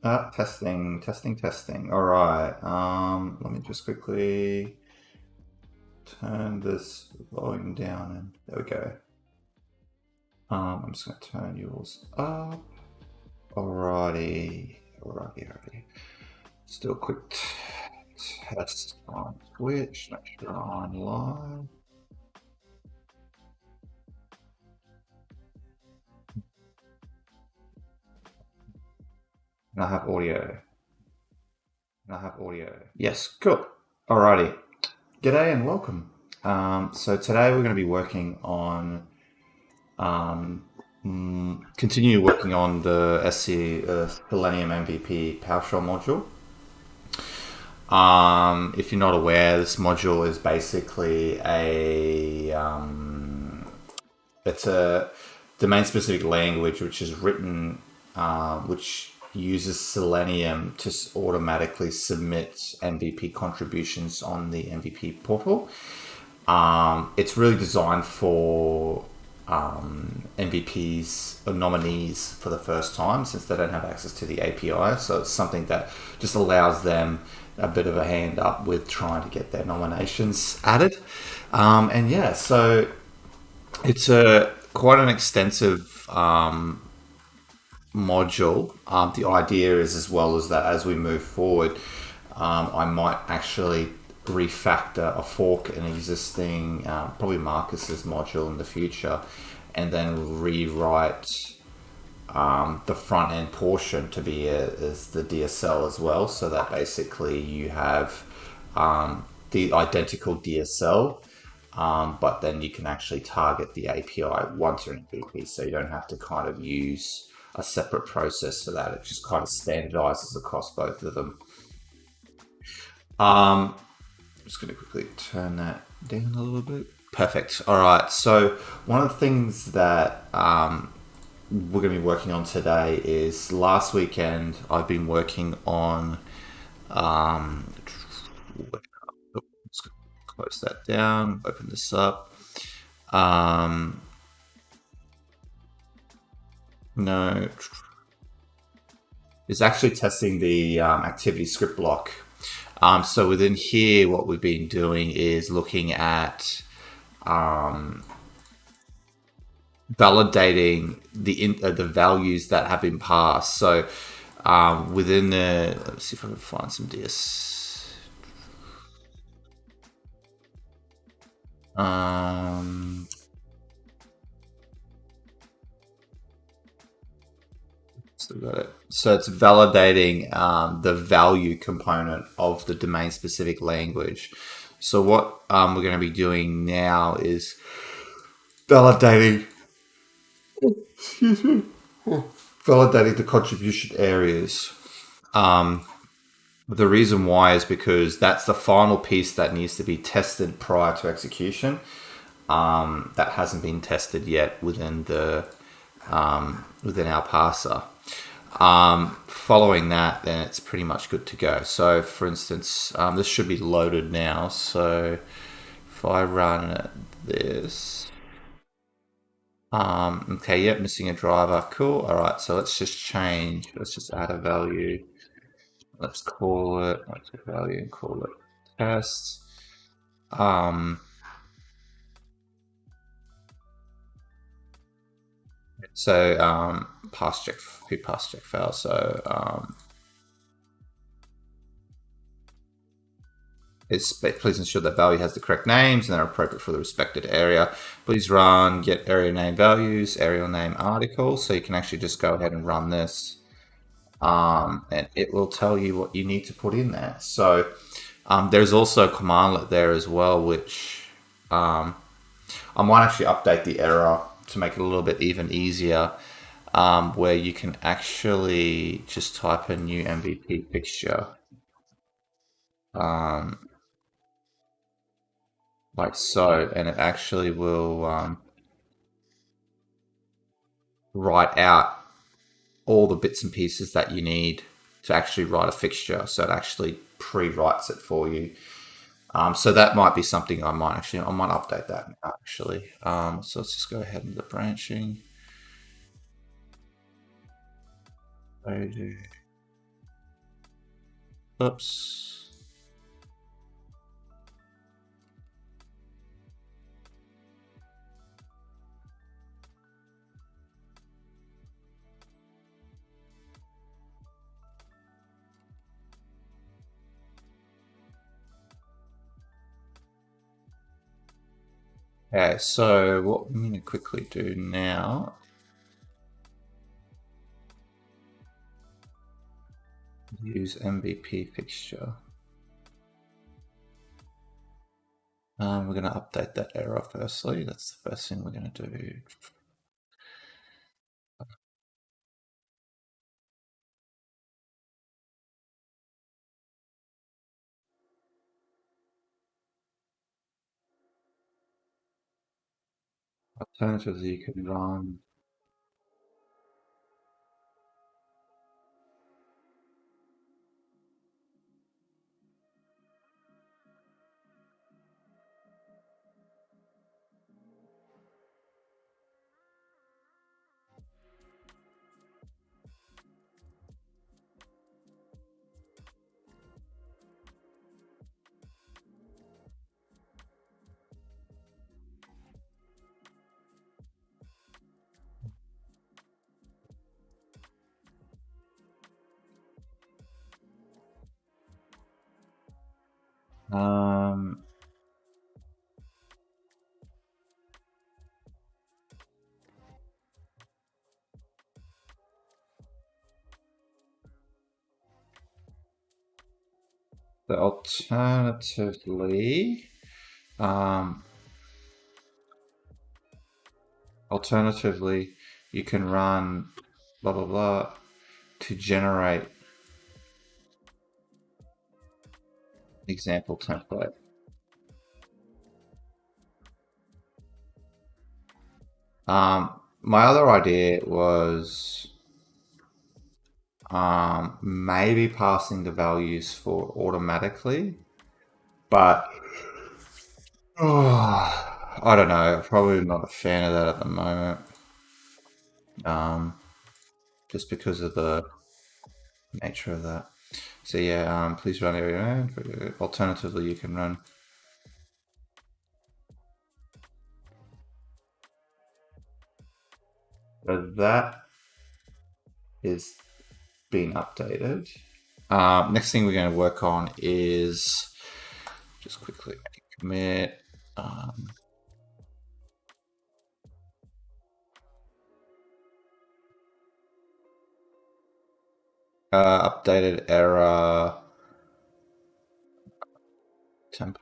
Testing. All right. Let me just quickly turn this volume down, and there we go. I'm just going to turn yours up. Alrighty. Let's do a quick test on Twitch. Make sure I'm live. And I have audio. Yes, cool. Alrighty. G'day and welcome. So today we're going to be working on continue working on the SC Selenium MVP PowerShell module. If you're not aware, this module is basically it's a domain-specific language which is written, which uses Selenium to automatically submit MVP contributions on the MVP portal. It's really designed for MVPs or nominees for the first time, since they don't have access to the API. So it's something that just allows them a bit of a hand up with trying to get their nominations added. And yeah, so it's quite an extensive module. The idea is, as well as that, as we move forward, I might actually refactor a fork in existing, probably Marcus's module in the future, and then rewrite the front end portion to be as the DSL as well, so that basically you have the identical DSL, but then you can actually target the API once you're in MVP, so you don't have to kind of use a separate process for that. It just kind of standardizes across both of them. I'm just going to quickly turn that down a little bit. Perfect. All right. So one of the things that we're going to be working on today is, last weekend I've been working on. Let's close that down. Open this up. No, it's actually testing the activity script block. So within here, what we've been doing is looking at validating the values that have been passed. So within the, let's see if I can find some DS. Still got it. So it's validating the value component of the domain-specific language. So what we're going to be doing now is validating the contribution areas. The reason why is because that's the final piece that needs to be tested prior to execution. That hasn't been tested yet within the within our parser. Following that, then it's pretty much good to go. So for instance, this should be loaded now. So if I run this, okay, yep, missing a driver. Cool. All right, so let's just change. Let's just add a value. Let's call it, let's get value and call it test. So pass check fail. So please ensure that value has the correct names and are appropriate for the respected area. Please run get area name values, area name article. So you can actually just go ahead and run this, and it will tell you what you need to put in there. So there's also a commandlet there as well, which I might actually update the error to make it a little bit even easier, where you can actually just type a new MVP fixture, like so, and it actually will write out all the bits and pieces that you need to actually write a fixture. So it actually pre-writes it for you. So that might be something I might update that actually. So let's just go ahead and the branching. Oops. Okay, so what I'm going to quickly do now, use MVP fixture. We're going to update that error firstly. That's the first thing we're going to do. Alternatively, you can run the alternatively, you can run blah blah blah to generate example template. My other idea was maybe passing the values for automatically, but I don't know. Probably not a fan of that at the moment. Just because of the nature of that. So yeah, please run area. Alternatively, you can run. So that is being updated. Next thing we're going to work on is just quickly commit. Updated error template,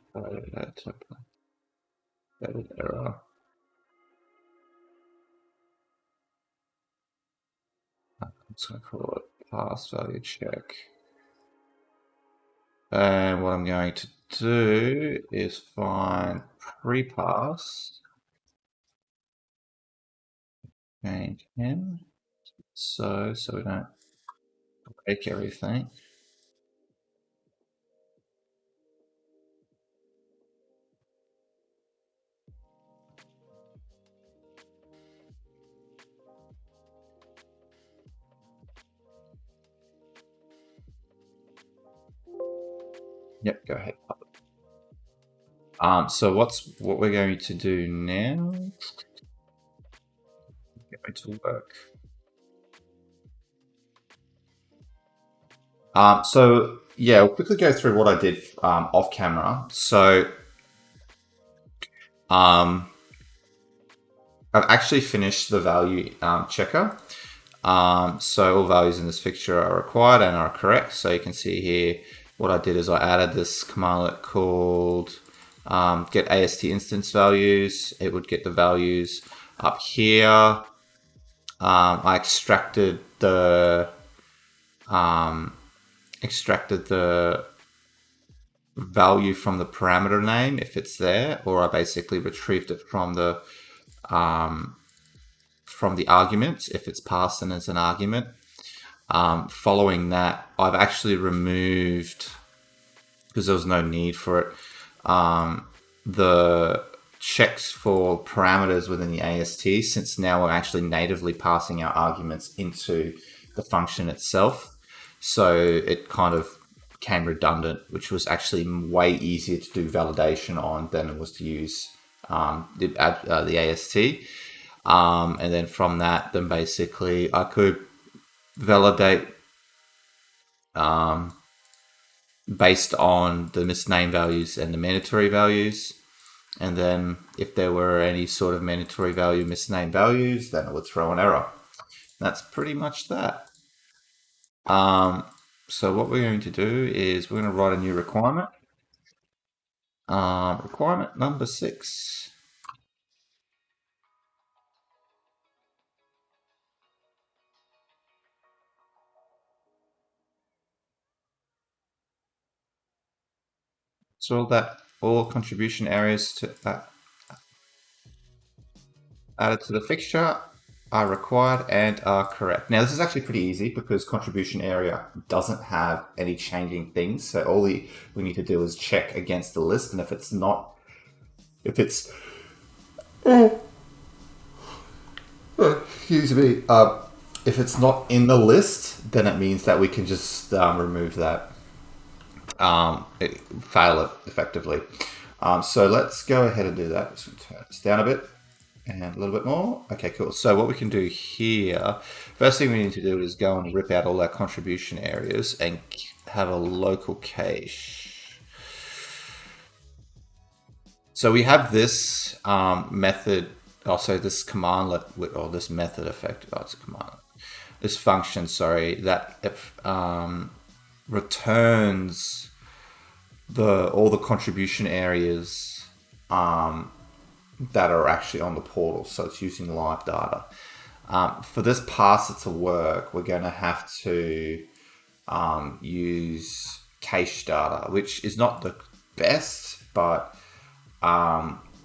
updated error. I'm just going to call it pass value check. And what I'm going to do is find pre-pass, change in, so we don't break everything. Yep, go ahead. So what we're going to do now? Get it to work. So yeah, we'll quickly go through what I did off camera. So I've actually finished the value checker. So all values in this fixture are required and are correct. So you can see here, what I did is I added this commandlet called get AST instance values. It would get the values up here. I extracted the value from the parameter name if it's there, or I basically retrieved it from the argument if it's passed in as an argument. Following that, I've actually removed, because there was no need for it, the checks for parameters within the AST, since now we're actually natively passing our arguments into the function itself. So it kind of became redundant, which was actually way easier to do validation on than it was to use the AST. And then from that, then basically I could validate based on the misnamed values and the mandatory values. And then if there were any sort of mandatory value misnamed values, then it would throw an error. That's pretty much that. So what we're going to do is we're going to write a new requirement. Requirement number 6. So that all contribution areas to added to the fixture are required and are correct. Now this is actually pretty easy because contribution area doesn't have any changing things. So all we need to do is check against the list, and if it's not, excuse me, if it's not in the list, then it means that we can just remove that, fail it effectively. So let's go ahead and do that. Let's turn this down a bit. And a little bit more. Okay, cool. So what we can do here, first thing we need to do is go and rip out all our contribution areas and have a local cache. So we have this method, also this commandlet, or this method effective, it's a command, this function, sorry, that returns all the contribution areas that are actually on the portal. So it's using live data. For this parser to work, we're going to have to use cache data, which is not the best, but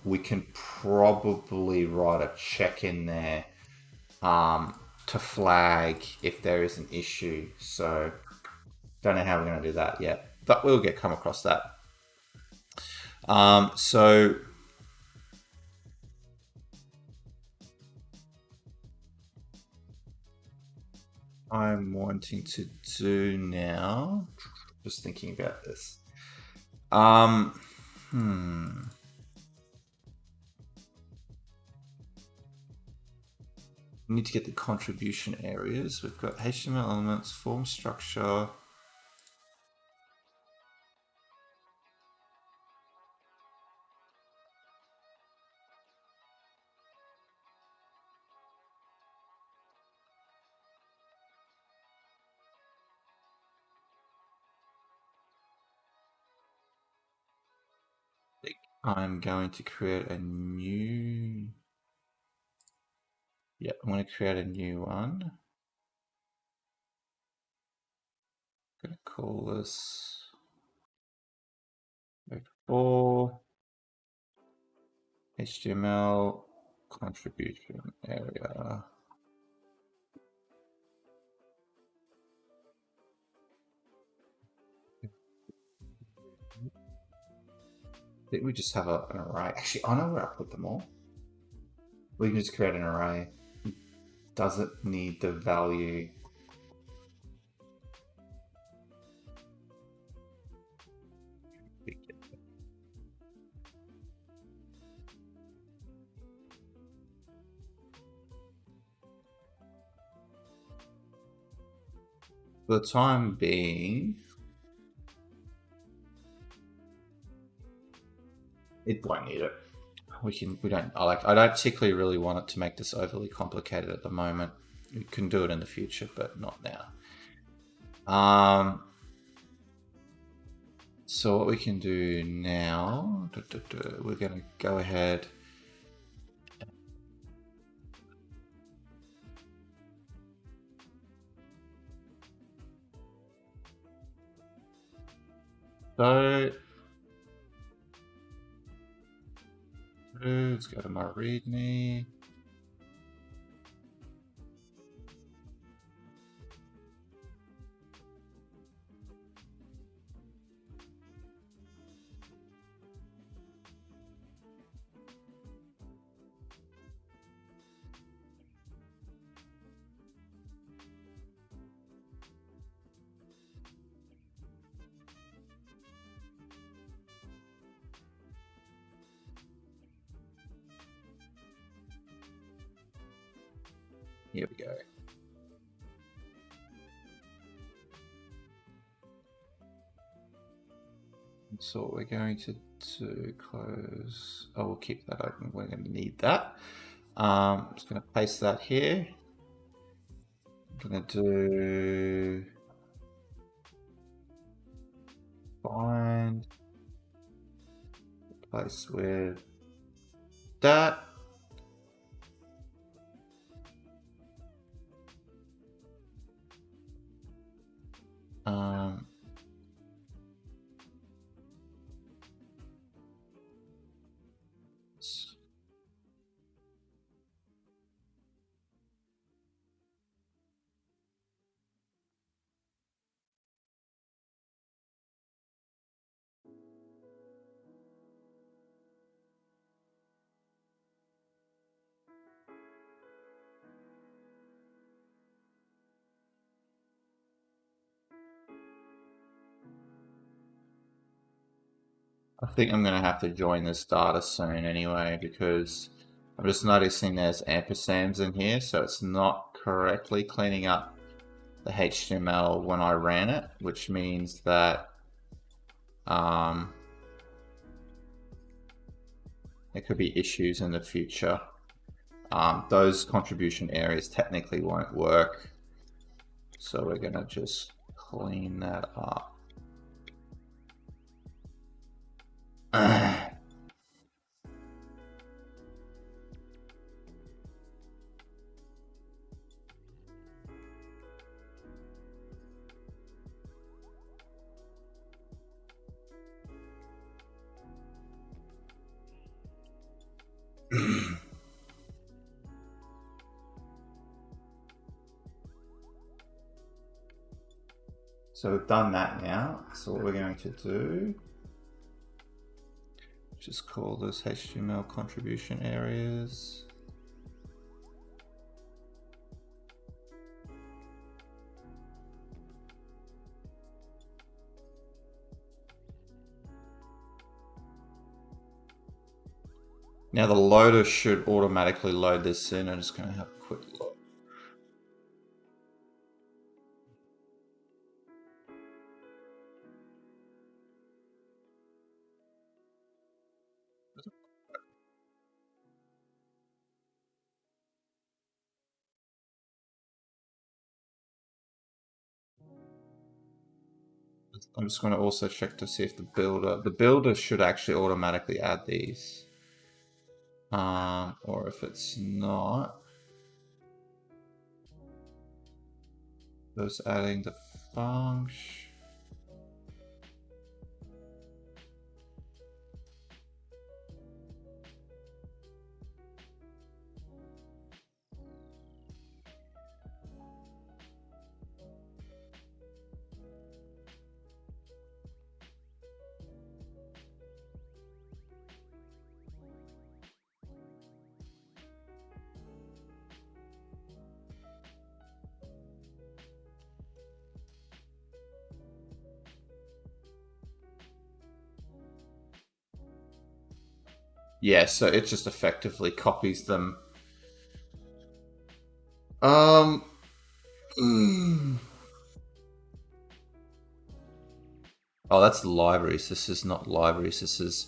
we can probably write a check in there to flag if there is an issue. So don't know how we're going to do that yet, but we'll come across that. So I'm wanting to do now, just thinking about this. We need to get the contribution areas. We've got HTML elements, form structure. I'm going to create a new, I'm going to create a new one. I'm going to call this vector HTML contribution area. I think we just have an array. Actually, I know where I put them all. We can just create an array. Doesn't need the value. For the time being, it won't need it. I don't particularly really want it to make this overly complicated at the moment. We can do it in the future, but not now. So what we can do now, we're going to go ahead. So let's go to my README. Here we go. So what we're going to do, close. Oh, we'll keep that open. We're going to need that. I'm just going to paste that here. I'm going to do find place with that. I think I'm going to have to join this data soon anyway, because I'm just noticing there's ampersands in here, so it's not correctly cleaning up the HTML when I ran it, which means that there could be issues in the future. Those contribution areas technically won't work, so we're going to just clean that up. So we've done that now. So what we're going to do, just call this HTML contribution areas. Now the loader should automatically load this in. I'm just going to have a quick look. I'm just going to also check to see if the builder should actually automatically add these. Or if it's not, just adding the function. Yeah, so it just effectively copies them. Oh, that's libraries. This is not libraries. This is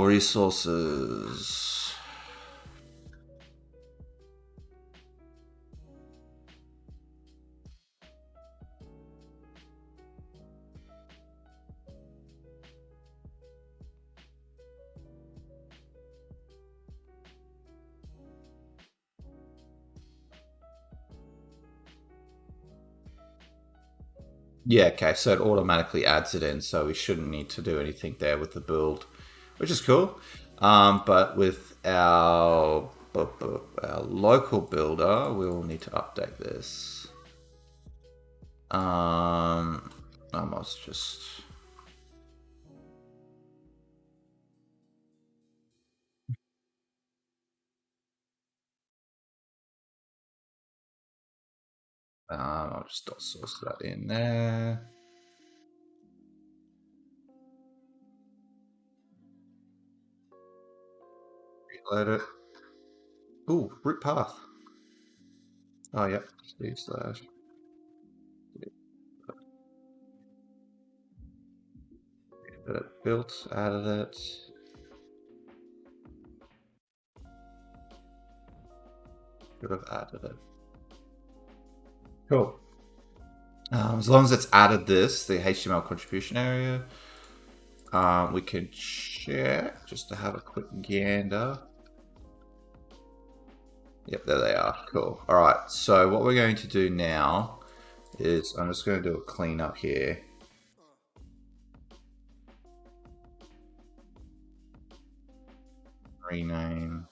resources. Yeah, okay, so it automatically adds it in, so we shouldn't need to do anything there with the build, which is cool. But with our local builder, we will need to update this. I must just... I'll just source that in there. Reload it. Ooh, root path. Oh, yep. Steve slash. Get it built, added it. Could have added it. Cool. As long as it's added this, the HTML contribution area, we can check just to have a quick gander. Yep, there they are. Cool. All right. So what we're going to do now is I'm just going to do a cleanup here. Rename.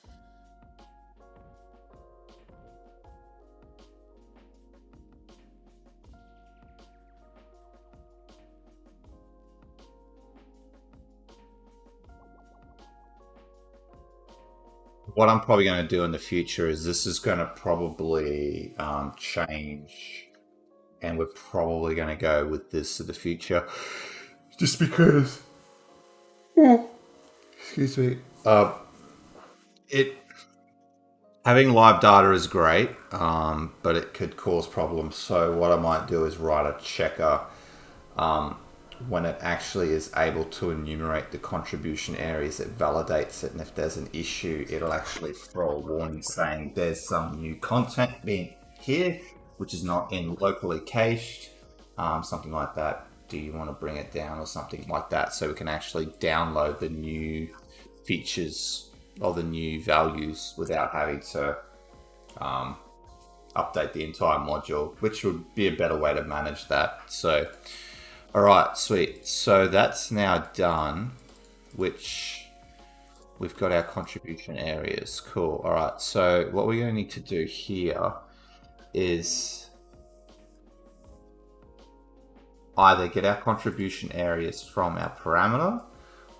What I'm probably going to do in the future is this is going to probably change, and we're probably going to go with this in the future, just because. Excuse me. It having live data is great, but it could cause problems. So what I might do is write a checker when it actually is able to enumerate the contribution areas. It validates it, and if there's an issue, it'll actually throw a warning saying there's some new content being here, which is not in locally cached, something like that. Do you want to bring it down or something like that, so we can actually download the new features or the new values without having to update the entire module, which would be a better way to manage that. So all right, sweet. So that's now done, which we've got our contribution areas. Cool. All right. So what we're going to need to do here is either get our contribution areas from our parameter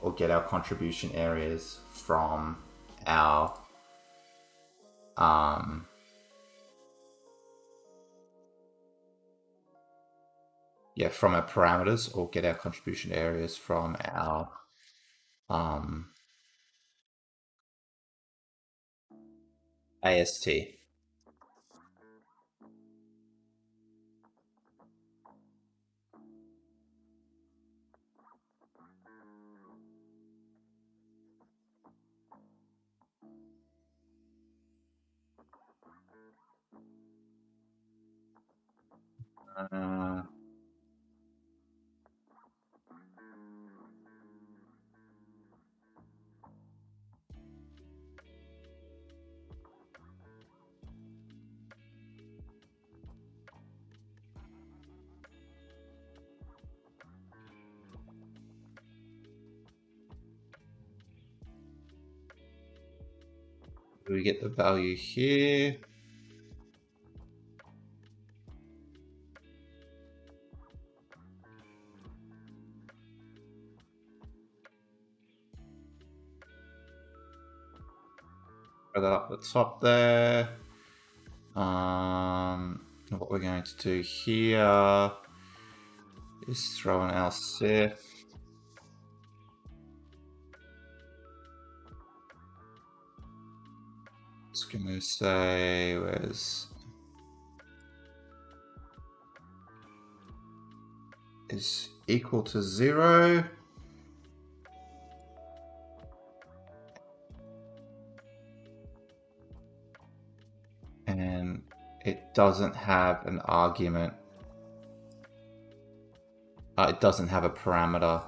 or get our contribution areas from our from our parameters, or get our contribution areas from our AST. Do we get the value here? Throw that up the top there. What we're going to do here is throw an else if. It's going to say where's is equal to 0. And it doesn't have an argument. It doesn't have a parameter.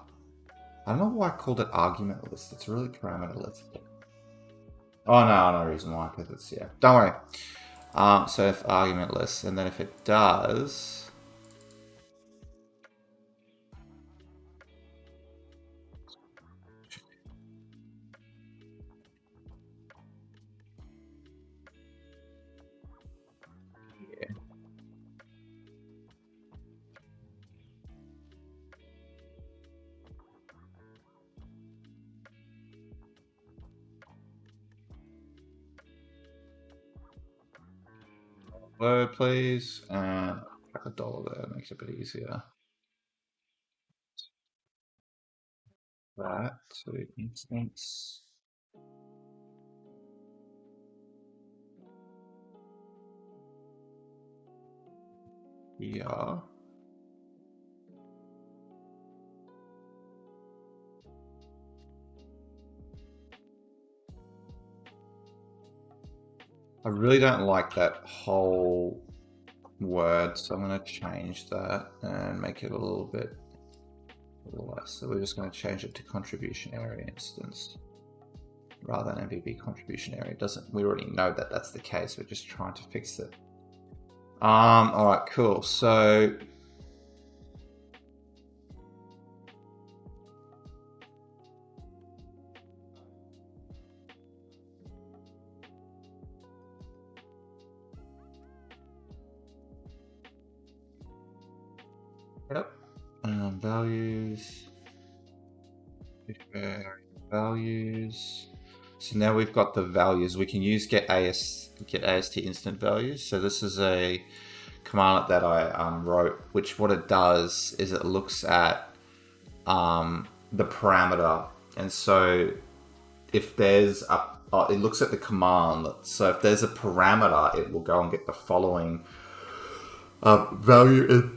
I don't know why I called it argument list. It's really parameter list. Oh no, no reason why, because it's, yeah. Don't worry. So if argument list, and then if it does, yeah. Word, please. And a dollar there makes it a bit easier. That to instance. here. I really don't like that whole word, so I'm going to change that and make it a little bit less. So we're just going to change it to contribution area instance rather than MVP contribution area. We already know that that's the case. We're just trying to fix it. All right, cool. So yep. Values. So now we've got the values. We can use get AST instant values. So this is a command that I wrote, which what it does is it looks at the parameter, and so if there's it looks at the command. So if there's a parameter, it will go and get the following value.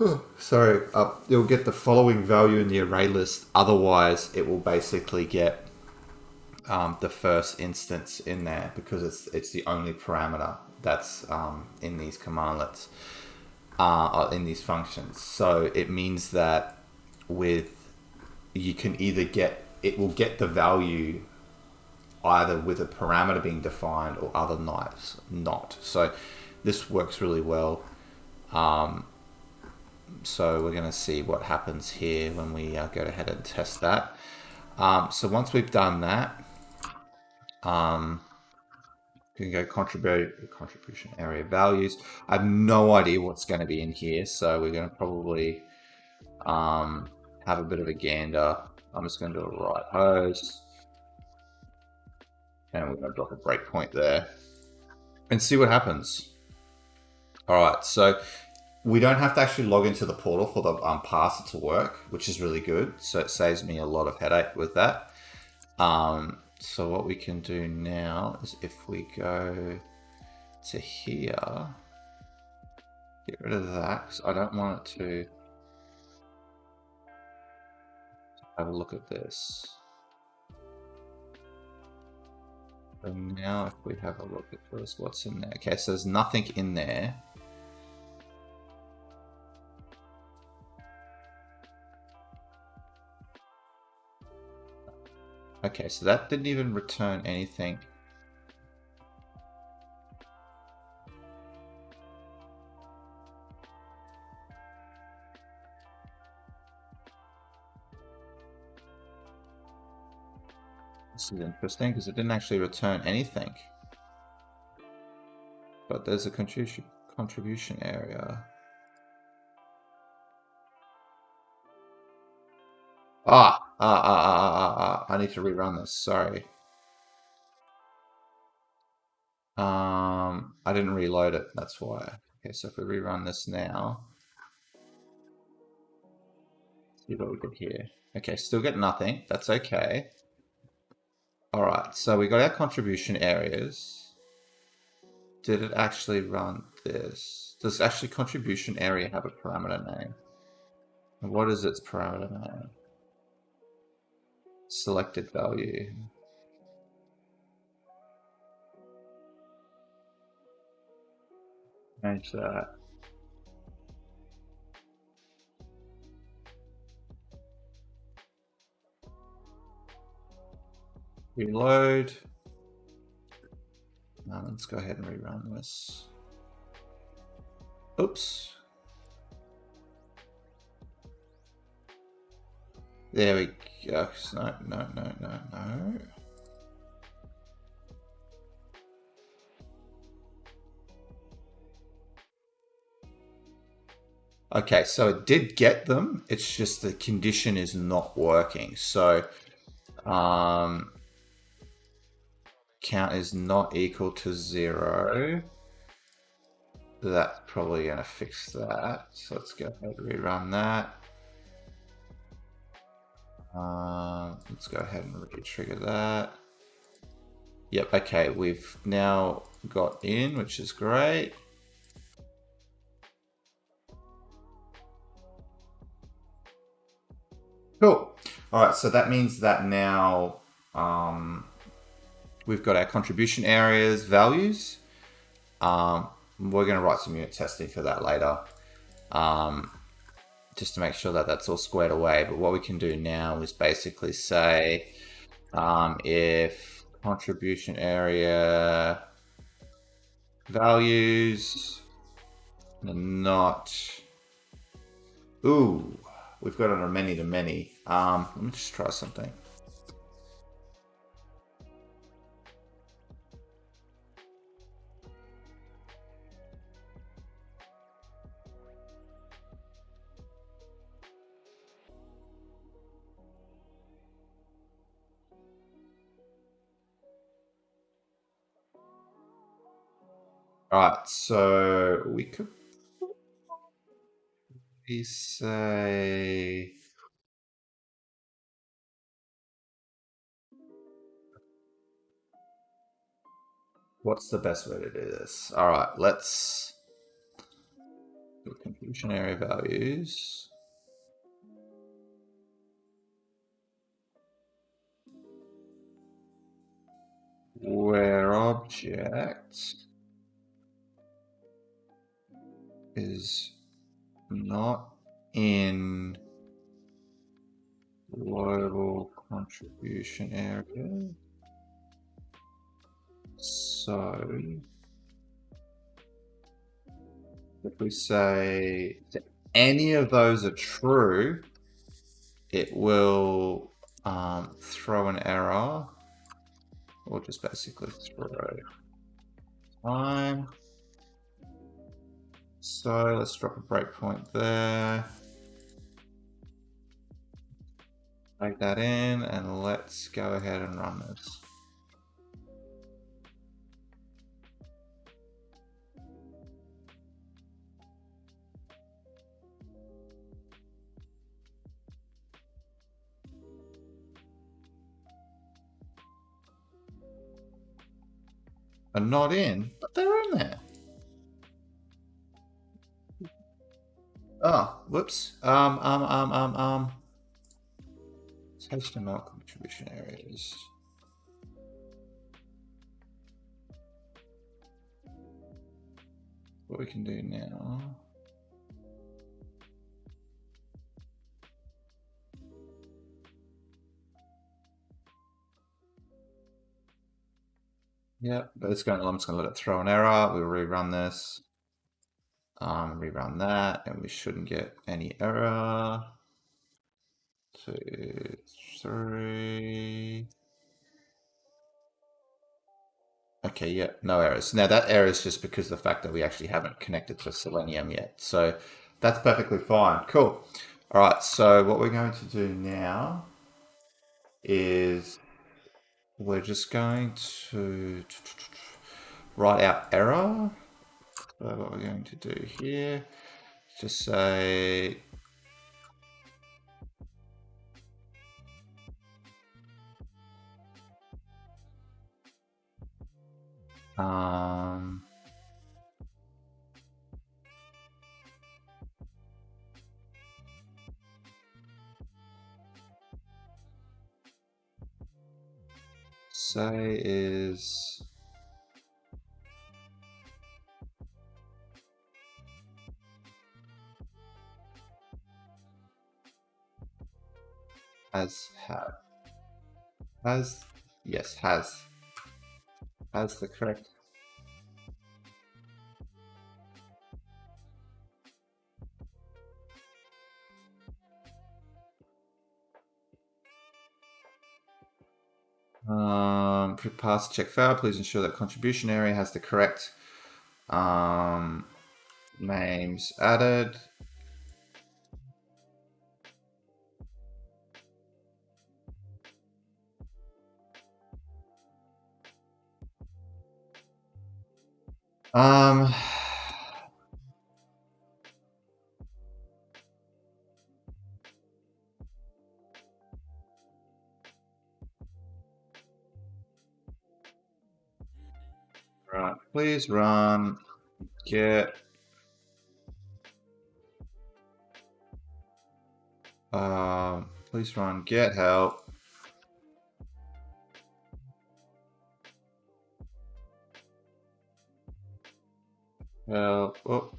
It'll get the following value in the array list. Otherwise, it will basically get the first instance in there because it's the only parameter that's in these commandlets, in these functions. So it means that you can either it will get the value either with a parameter being defined or otherwise not. So this works really well. So we're going to see what happens here when we go ahead and test that. So once we've done that, you can go contribution area values. I have no idea what's going to be in here, so we're going to probably have a bit of a gander. I'm just going to do a right host, and we're going to drop a breakpoint there and see what happens. All right, so we don't have to actually log into the portal for the parser to work, which is really good. So it saves me a lot of headache with that. So what we can do now is if we go to here, get rid of that, because I don't want it to have a look at this. And now if we have a look at this, what's in there? Okay, so there's nothing in there. Okay, so that didn't even return anything. This is interesting because it didn't actually return anything. But there's a contribution area. I need to rerun this, sorry. I didn't reload it, that's why. Okay, so if we rerun this now, see what we did here. Okay, still get nothing, that's okay. All right, so we got our contribution areas. Did it actually run this? Does actually contribution area have a parameter name? And what is its parameter name? Selected value. Change that. Reload. Now let's go ahead and rerun this. Oops. There we go. No. Okay, so it did get them. It's just the condition is not working. So count is not equal to 0. That's probably going to fix that. So let's go ahead and rerun that. Let's go ahead and re-trigger that. Yep, okay, we've now got in, which is great. Cool. All right, so that means that now we've got our contribution areas values. We're going to write some unit testing for that later, just to make sure that that's all squared away. But what we can do now is basically say if contribution area values are not... Ooh, we've got it on many to many. Let me just try something. All right, so we could say... What's the best way to do this? All right, let's do contribution area values. Where object is not in global contribution area. So if we say if any of those are true, it will throw an error, or just basically throw time. So let's drop a breakpoint there. Take that in, and let's go ahead and run this. Are not in, but they're in there. Oh, whoops. HTML contribution areas. What we can do now. Yep, but it's going. I'm just going to let it throw an error. We'll rerun this. Rerun that, and we shouldn't get any error. 2, 3. Okay, yeah, no errors. Now that error is just because of the fact that we actually haven't connected to Selenium yet. So that's perfectly fine. Cool. All right, so what we're going to do now is we're just going to write our error. So what we're going to do here, just say say is has the correct pass check fail. Please ensure that contribution area has the correct names added. Right, please run get Please run get help. Help. Oh.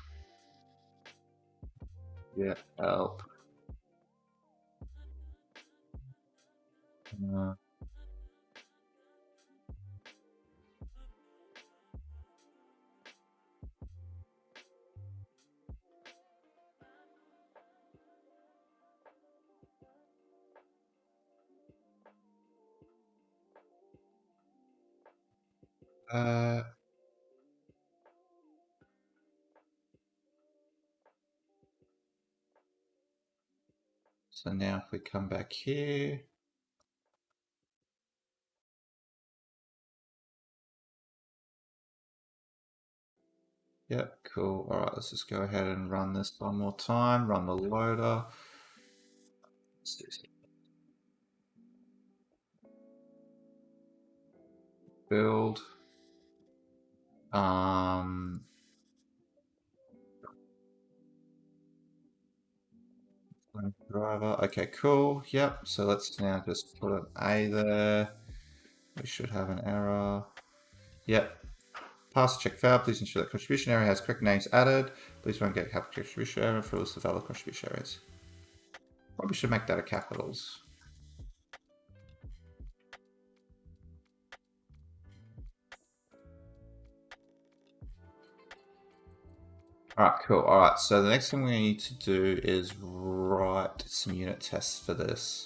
Get help. So now if we come back here, yep, cool. All right, let's just go ahead and run this one more time. Run the loader. Build. Driver. Okay, cool. Yep. So let's now just put an A there. We should have an error. Yep. Pass check failed. Please ensure that contribution area has correct names added. Please won't get capital contribution area for list of valid contribution areas. Probably should make that a capitals. Alright, cool. Alright, so the next thing we need to do is write some unit tests for this.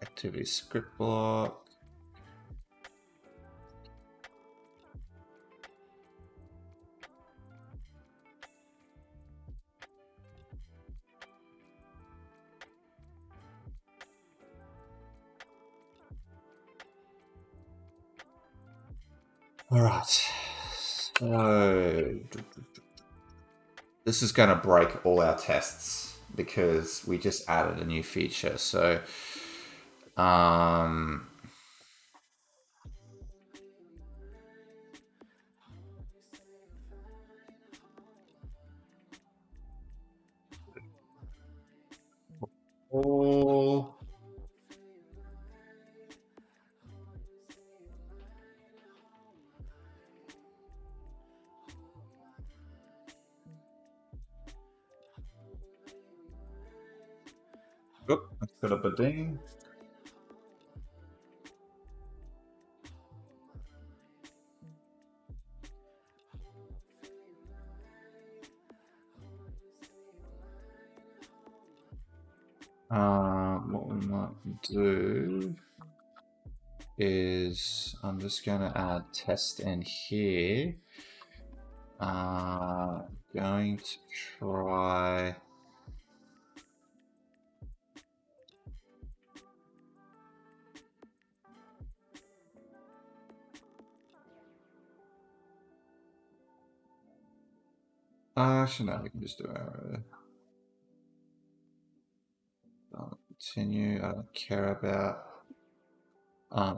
Activity script block. All right, so this is going to break all our tests because we just added a new feature. So, all let's put up a ding. What we might do is I'm just going to add test in here. Going to try. Actually, no, we can just do arrow. Continue. I don't care about.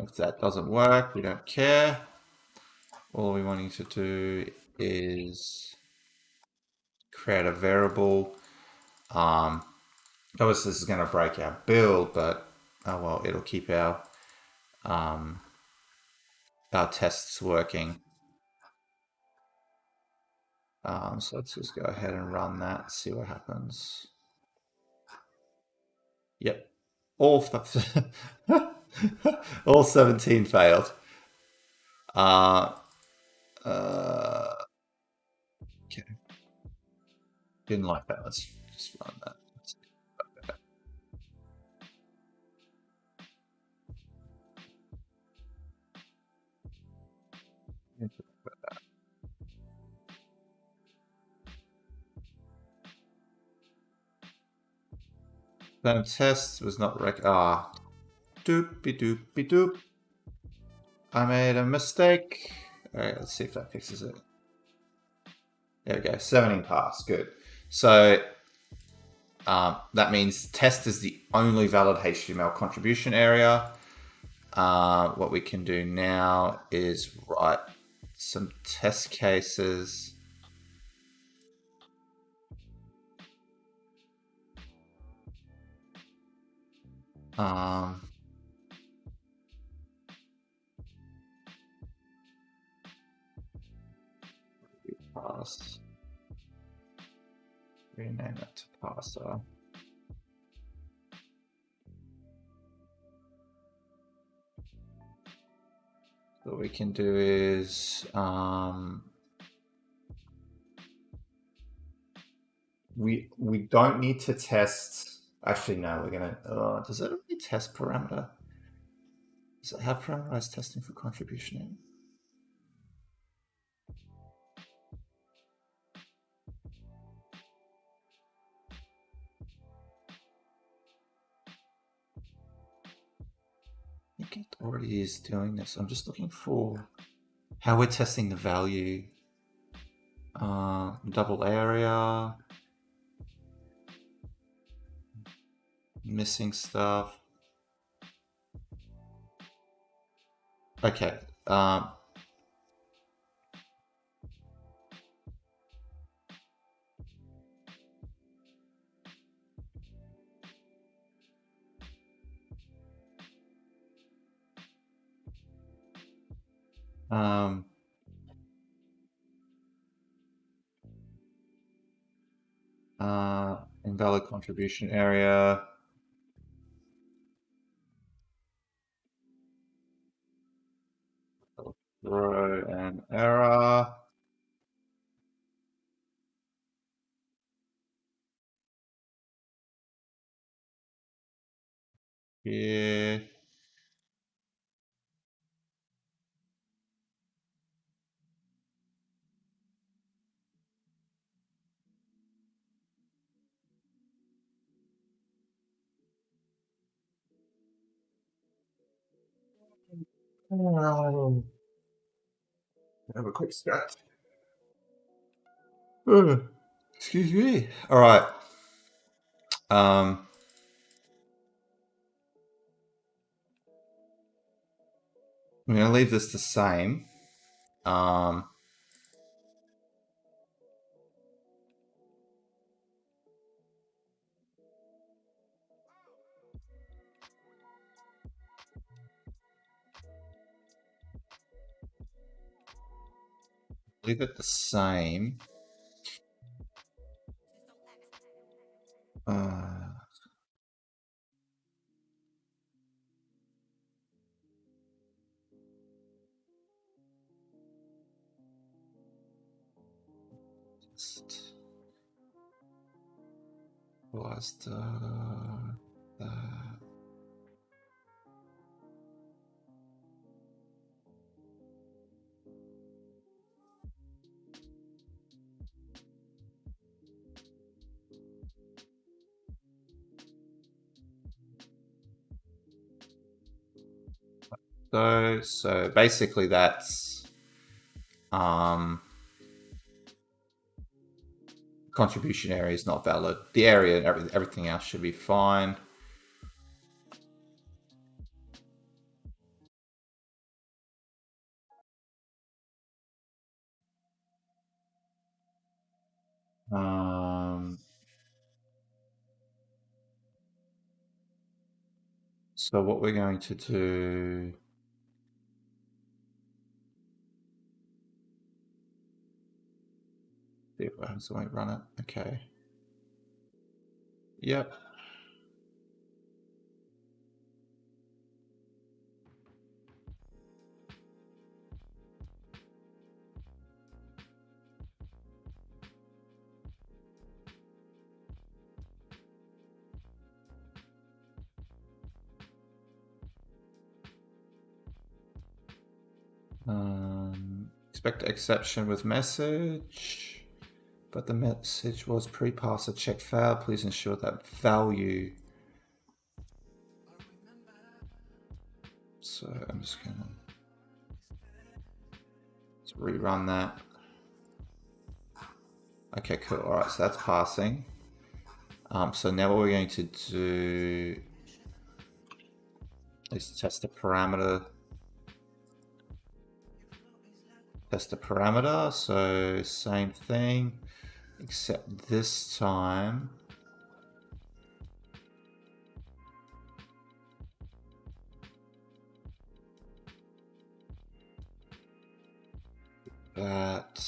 If that doesn't work, we don't care. All we're wanting to do is create a variable. Obviously, this is going to break our build, but oh well, it'll keep our tests working. So let's just go ahead and run that, see what happens. Yep, all 17 failed. Okay. Didn't like that. Let's just run that. That test was not doopy doopy doop. I made a mistake. All right, let's see if that fixes it. There we go, 17 pass, good. So that means test is the only valid HTML contribution area. What we can do now is write some test cases. Pass. Rename it to parser. What we can do is we don't need to test. Actually, no, we're gonna. Does it only test parameter? Does it have parameterized testing for contribution? I think it already is doing this. I'm just looking for how we're testing the value. Double area. Missing stuff. Okay. Invalid contribution area. Throw an error. Here. Have a quick scratch. Excuse me. All right. I'm going to leave this the same. Leave it the same. Just was that. So basically that's contribution area is not valid. The area and everything else should be fine. So what we're going to do. See what happens when we run it. Okay. Yep. Expect exception with message, but the message was pre-parser check failed. Please ensure that value. So I'm just gonna rerun that. Okay, cool. All right, so that's passing. So now what we're going to do is test the parameter. test a parameter. So same thing, except this time that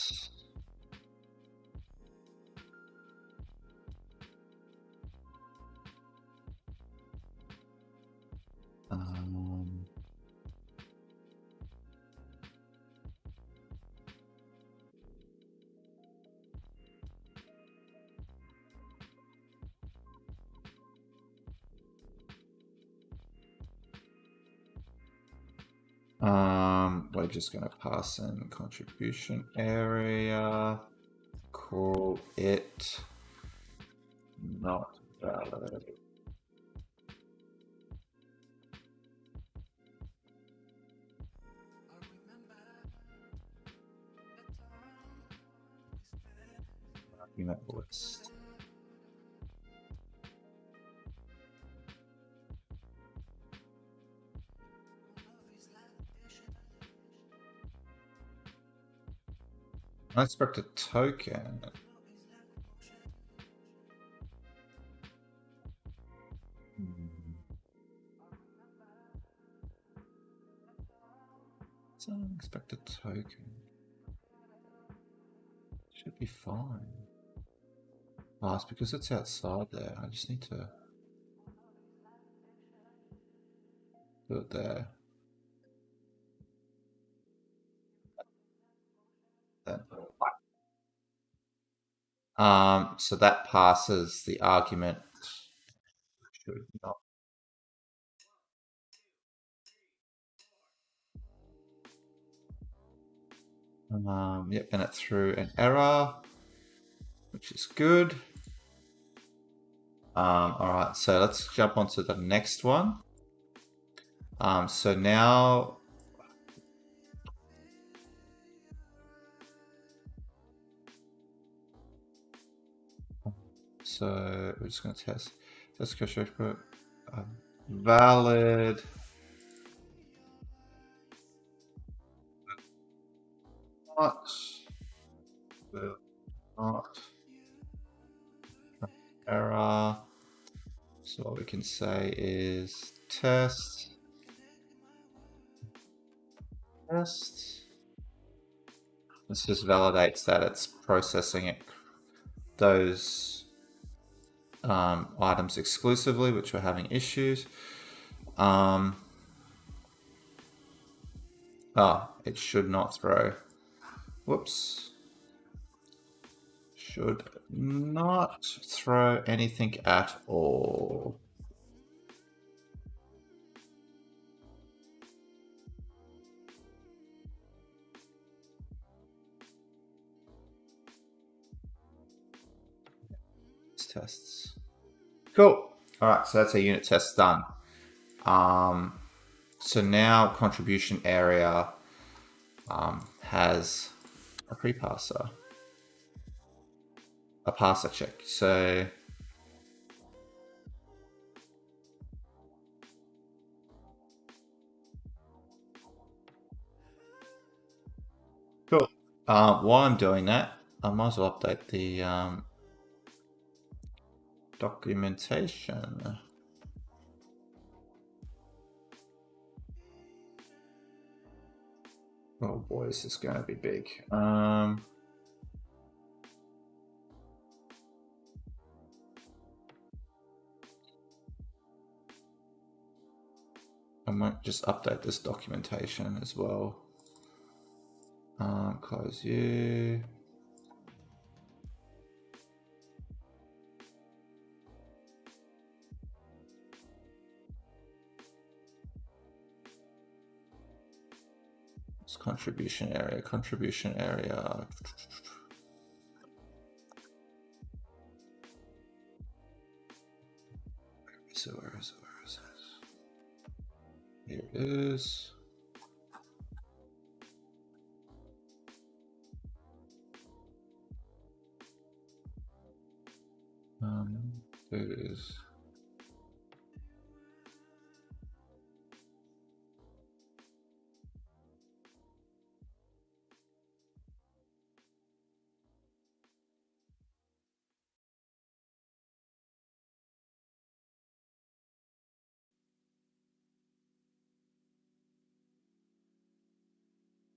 we're just going to pass in contribution area, call it not valid. Argument list. I expect a token. So I expect a token. Should be fine. Oh, it's because it's outside there. I just need to do it there. Then. So that passes the argument. Should not. Yep, and it threw an error, which is good. All right, so let's jump on to the next one. So now, so we're just going to test question valid. Not error. So what we can say is test. This just validates that it's processing it, those items exclusively, which we're having issues. It should not throw. Whoops. Should not throw anything at all. Tests. Cool. All right, so that's a unit test done. So now contribution area has a pre-parser, a parser check. So cool. While I'm doing that, I might as well update the documentation. Oh boy, this is going to be big. I might just update this documentation as well. Close you. It's contribution area. So where is it? Here it is. There it is.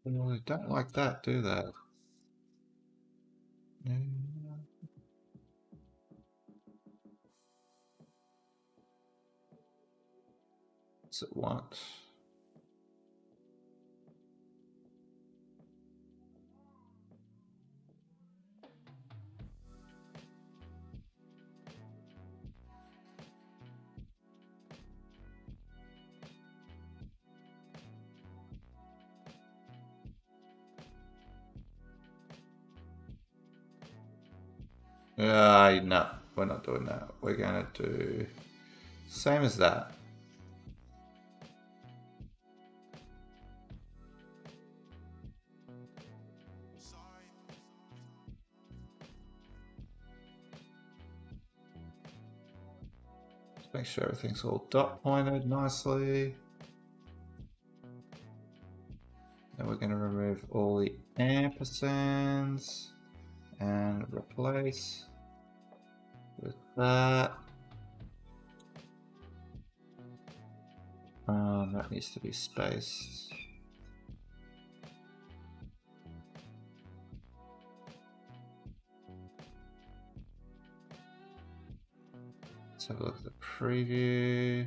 Well, they don't like that, do they? What's it want? No, we're not doing that. We're gonna do same as that. Let's make sure everything's all dot pointed nicely. Then we're gonna remove all the ampersands and replace with that. That needs to be spaced. Let's have a look at the preview.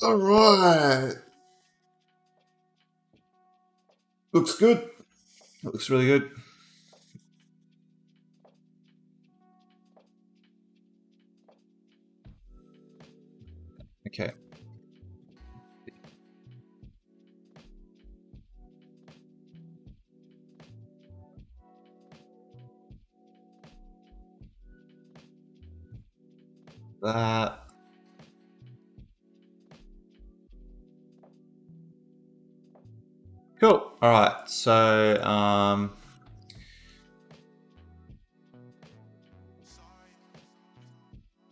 All right. Looks good. Looks really good. Okay. That. Cool. All right. So,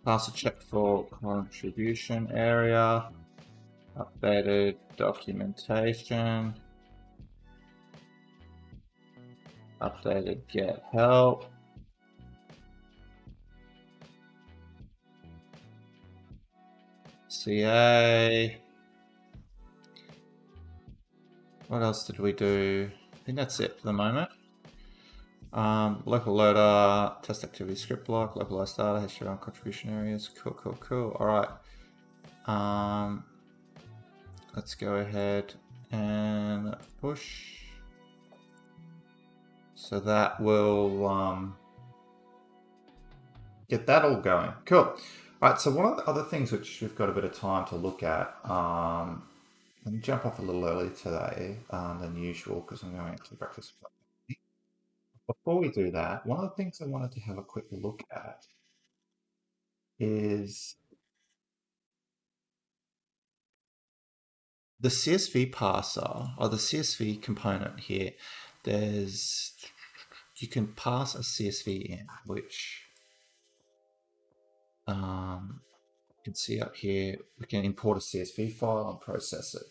pass a check for contribution area, updated documentation, updated get help. CA. What else did we do? I think that's it for the moment. Local loader, test activity script block, localized data, history on contribution areas. Cool, cool, cool. All right. Let's go ahead and push. So that will get that all going. Cool. All right. So one of the other things which we've got a bit of time to look at. Let me jump off a little early today than usual because I'm going to breakfast. Before we do that, one of the things I wanted to have a quick look at is the CSV parser or the CSV component here. You can pass a CSV in, which you can see up here. We can import a CSV file and process it.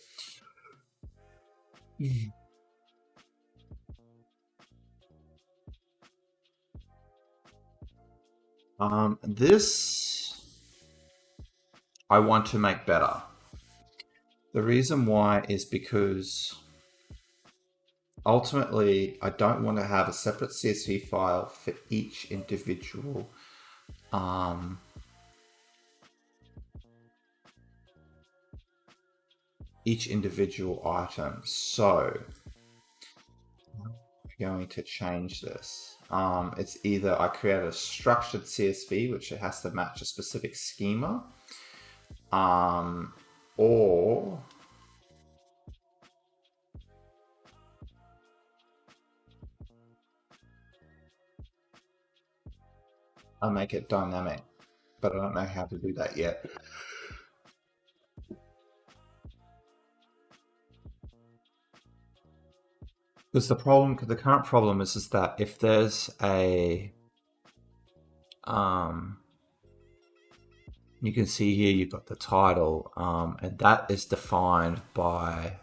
This I want to make better. The reason why is because ultimately I don't want to have a separate CSV file for each individual item. So we're going to change this. It's either I create a structured CSV, which it has to match a specific schema, or I make it dynamic, but I don't know how to do that yet. Because the current problem is that if there's a, you can see here you've got the title, and that is defined by,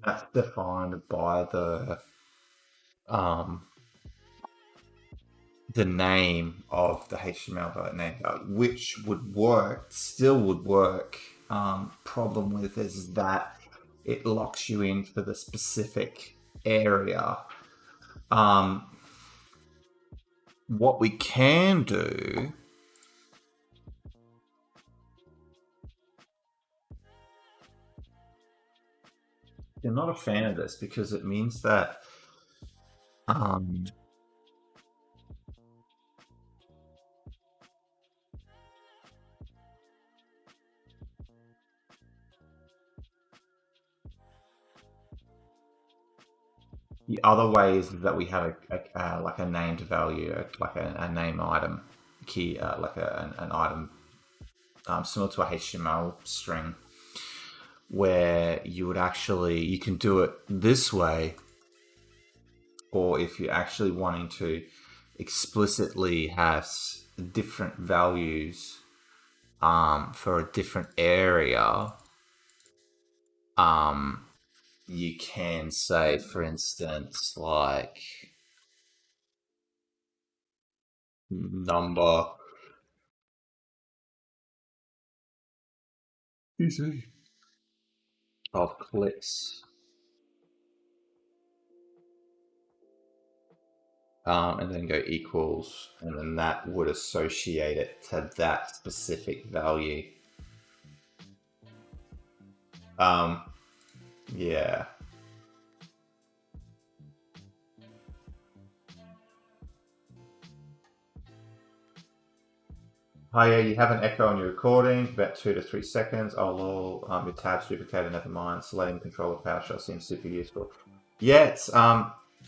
That's defined by um, the name of the HTML name value, which would work, still would work. Problem with is that it locks you in for the specific area. What we can do, you're not a fan of this because it means that the other way is that we have like a named value, like a name item key, like an item similar to a HTML string, where you would actually, you can do it this way, or if you're actually wanting to explicitly have different values for a different area, you can say, for instance, like number of clicks, and then go equals, and then that would associate it to that specific value. Yeah. Hi, you have an echo on your recording, about 2 to 3 seconds. Your tab's duplicated, never mind. So letting control of PowerShell seems super useful. Yeah,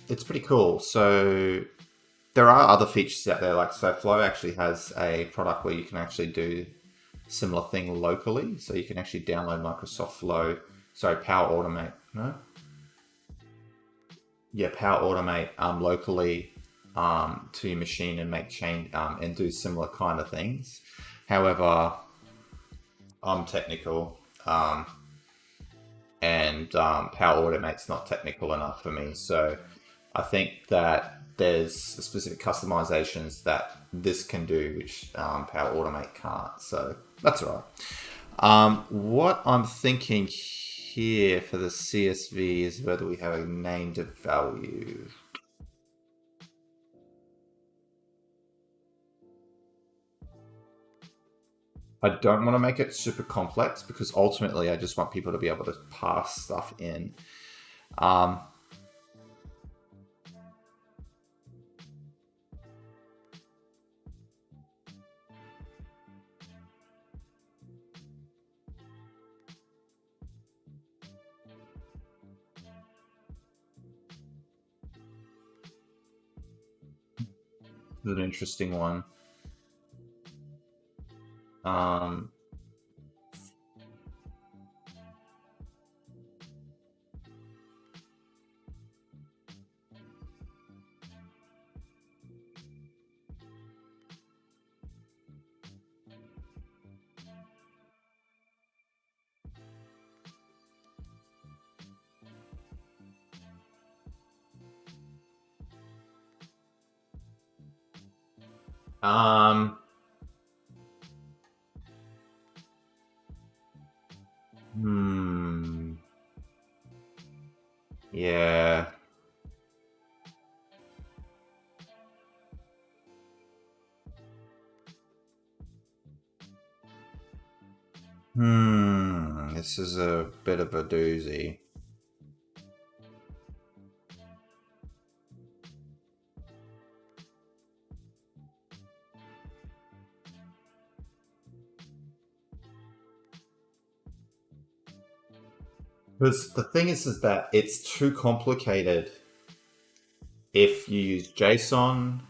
it's pretty cool. So there are other features out there, like so Flow actually has a product where you can actually do similar thing locally. So you can actually download Microsoft Flow, Power Automate, no? Yeah, Power Automate locally to your machine and make change and do similar kind of things. However, I'm technical, and Power Automate's not technical enough for me. So I think that there's specific customizations that this can do, which Power Automate can't. So that's all right. What I'm thinking here for the CSV is whether we have a named value. I don't want to make it super complex because ultimately I just want people to be able to pass stuff in. This is an interesting one. Yeah. This is a bit of a doozy. Because the thing is that it's too complicated if you use JSON.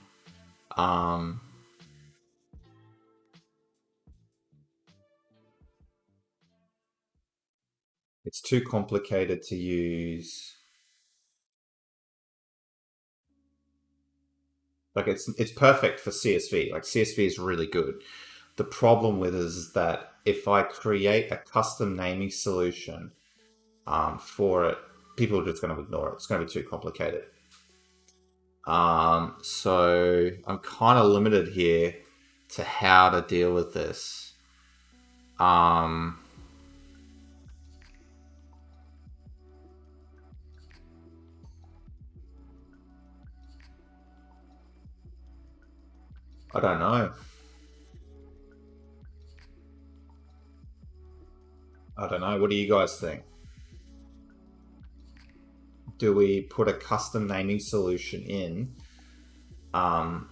It's too complicated to use. Like it's perfect for CSV. Like CSV is really good. The problem with it is that if I create a custom naming solution for it, people are just going to ignore it. It's going to be too complicated. So I'm kind of limited here to how to deal with this. Um, I don't know. I don't know. What do you guys think? Do we put a custom naming solution in,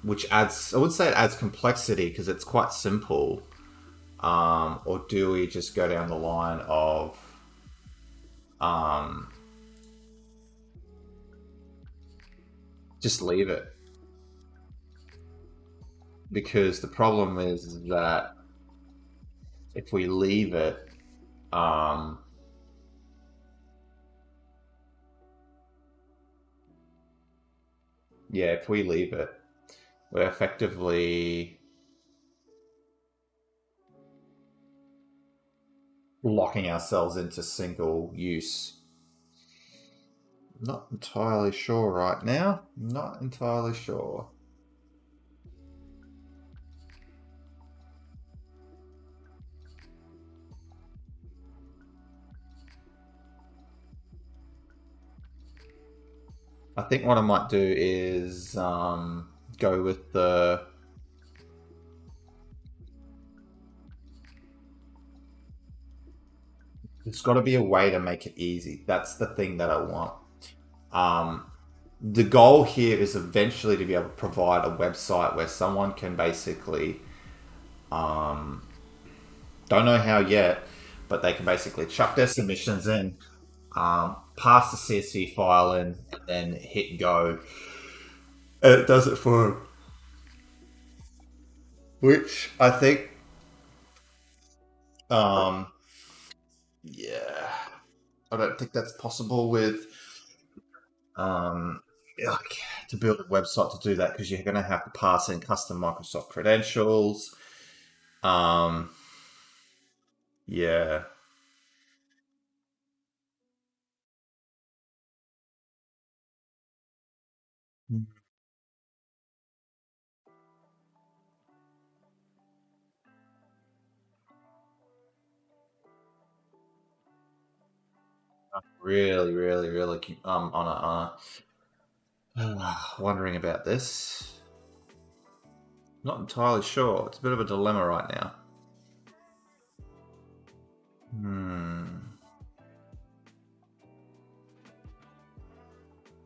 which adds, I would say it adds complexity because it's quite simple, or do we just go down the line of um, just leave it? Because the problem is that if we leave it, um, yeah, if we leave it, we're effectively locking ourselves into single use. Not entirely sure right now. Not entirely sure. I think what I might do is go with the. There's got to be a way to make it easy. That's the thing that I want. Um, the goal here is eventually to be able to provide a website where someone can basically, um, don't know how yet, but they can basically chuck their submissions in, pass the CSV file in, and then hit go. And it does it for them. Which I think, um, yeah, I don't think that's possible with um, like to build a website to do that because you're going to have to pass in custom Microsoft credentials. Um, yeah, really, really, really wondering about this. Not entirely sure. It's a bit of a dilemma right now. Hmm.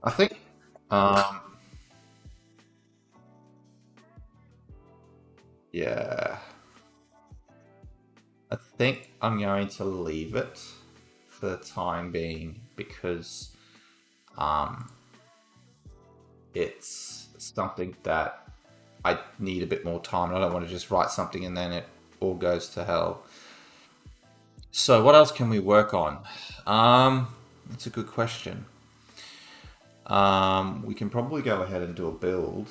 I think. Um. Yeah. I think I'm going to leave it for the time being because um, it's something that I need a bit more time. I don't want to just write something and then it all goes to hell. So, what else can we work on? That's a good question. We can probably go ahead and do a build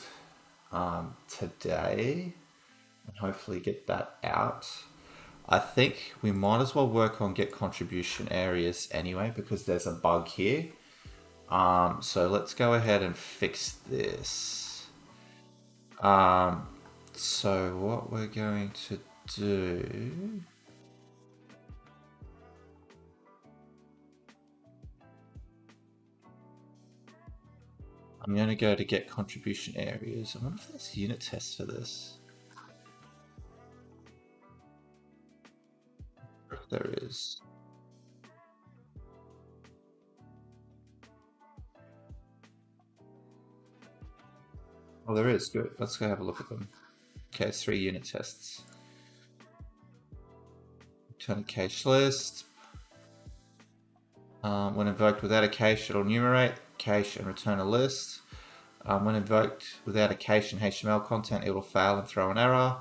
today and hopefully get that out. I think we might as well work on get contribution areas anyway because there's a bug here. So let's go ahead and fix this. Um, so what we're going to do. I'm going to go to get contribution areas. I wonder if there's unit tests for this. If there is. Oh, there is. Good. Let's go have a look at them. Okay, it's 3 unit tests. Return a cache list. When invoked without a cache, it'll enumerate cache and return a list. When invoked without a cache and HTML content, it will fail and throw an error.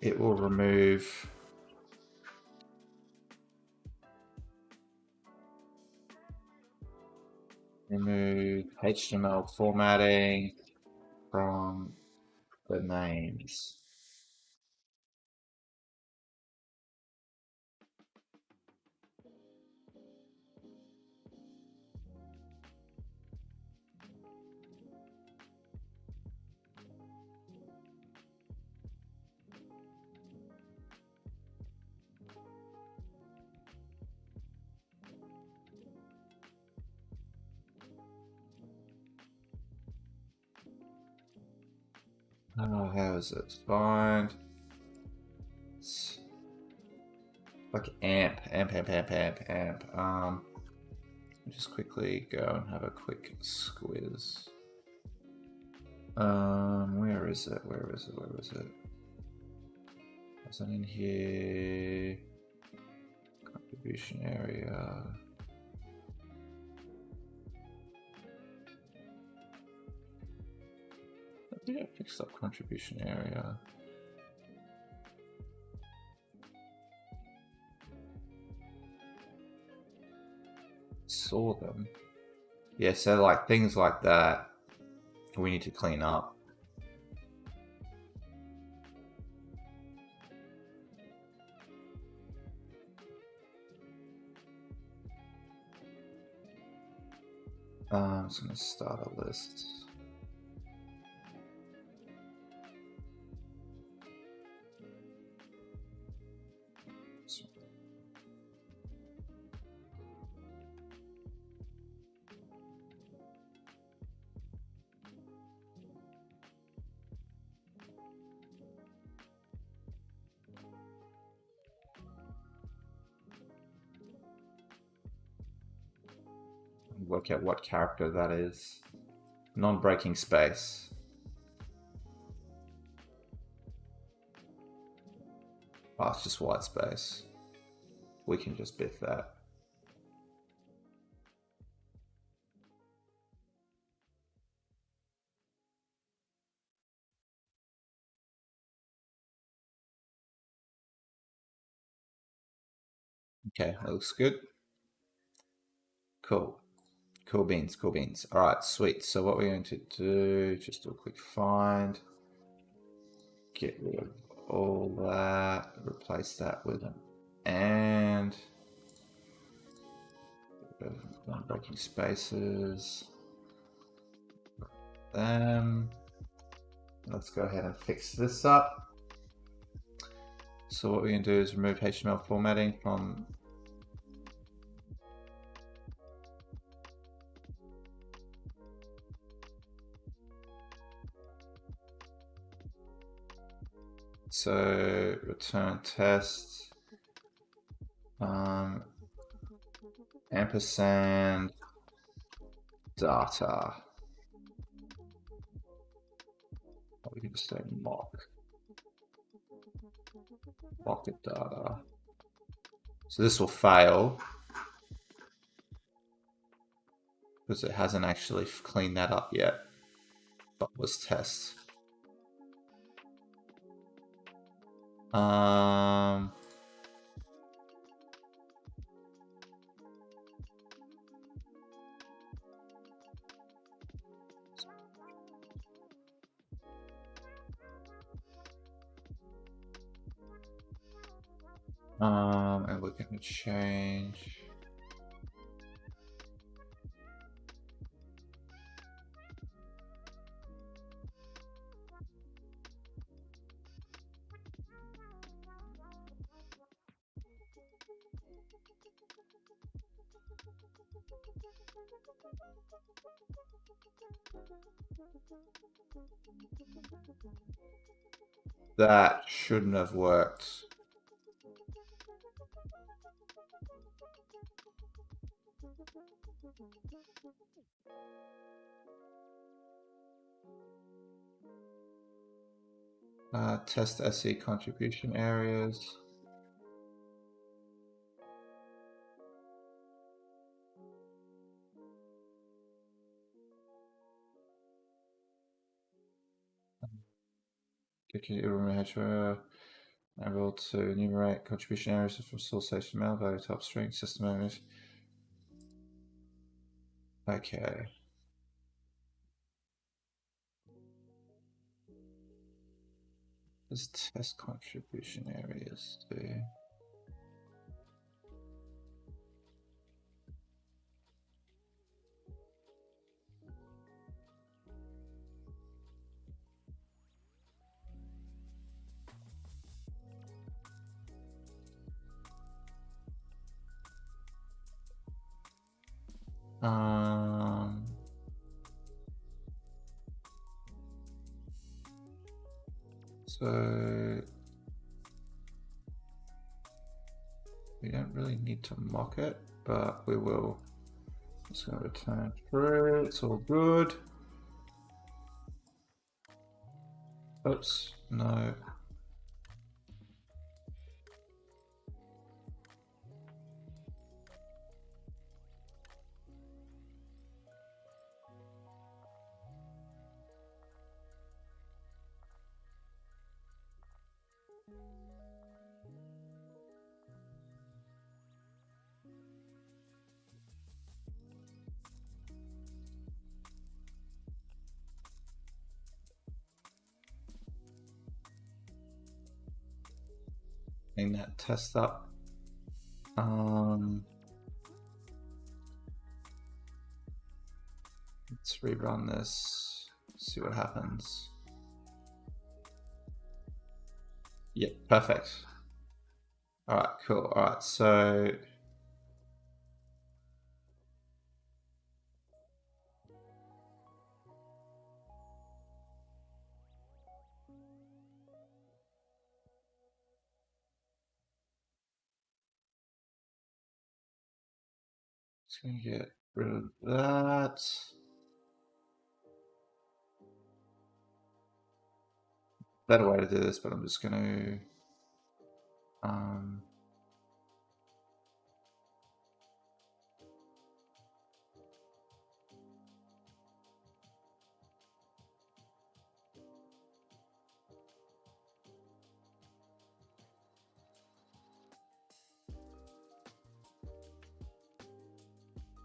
It will remove HTML formatting from the names. How is it? Find. Like amp. Just quickly go and have a quick squiz. Where is it? Is it in here? Contribution area. I think I fixed up contribution area. Saw them. Yeah, so like things like that we need to clean up. I'm just gonna start a list. Work out what character that is. Non-breaking space. Oh, it's just white space. We can just biff that. Okay, that looks good. Cool. Cool beans. All right, sweet. So what we're going to do, just do a quick find. Get rid of all that. Replace that with an and. Non-breaking spaces. Let's go ahead and fix this up. So what we're going to do is remove HTML formatting from so return test ampersand data. We can just say mock it data. So this will fail because it hasn't actually cleaned that up yet. But was test. And we're going to change. That shouldn't have worked. Test SE contribution areas. Able to enumerate contribution areas from source HTML, value top string, system areas. Okay. Let's test contribution areas there. So we don't really need to mock it, but we will. It's going to return true. It's all good. Oops, no. Clean that test up. Let's rerun this, see what happens. Yeah, perfect. All right, cool. All right, so just gonna get rid of that. Better way to do this, but I'm just gonna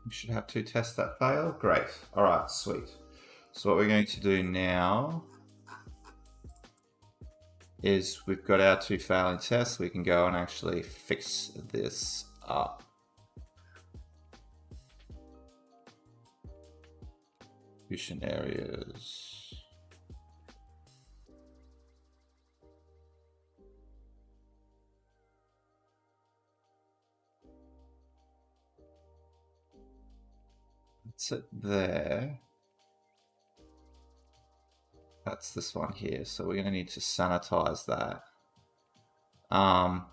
we should have 2 tests that fail. Great. All right, sweet. So what we're going to do now is we've got our 2 failing tests. We can go and actually fix this up. Distribution areas. That's it there. That's this one here. So we're going to need to sanitize that. I'm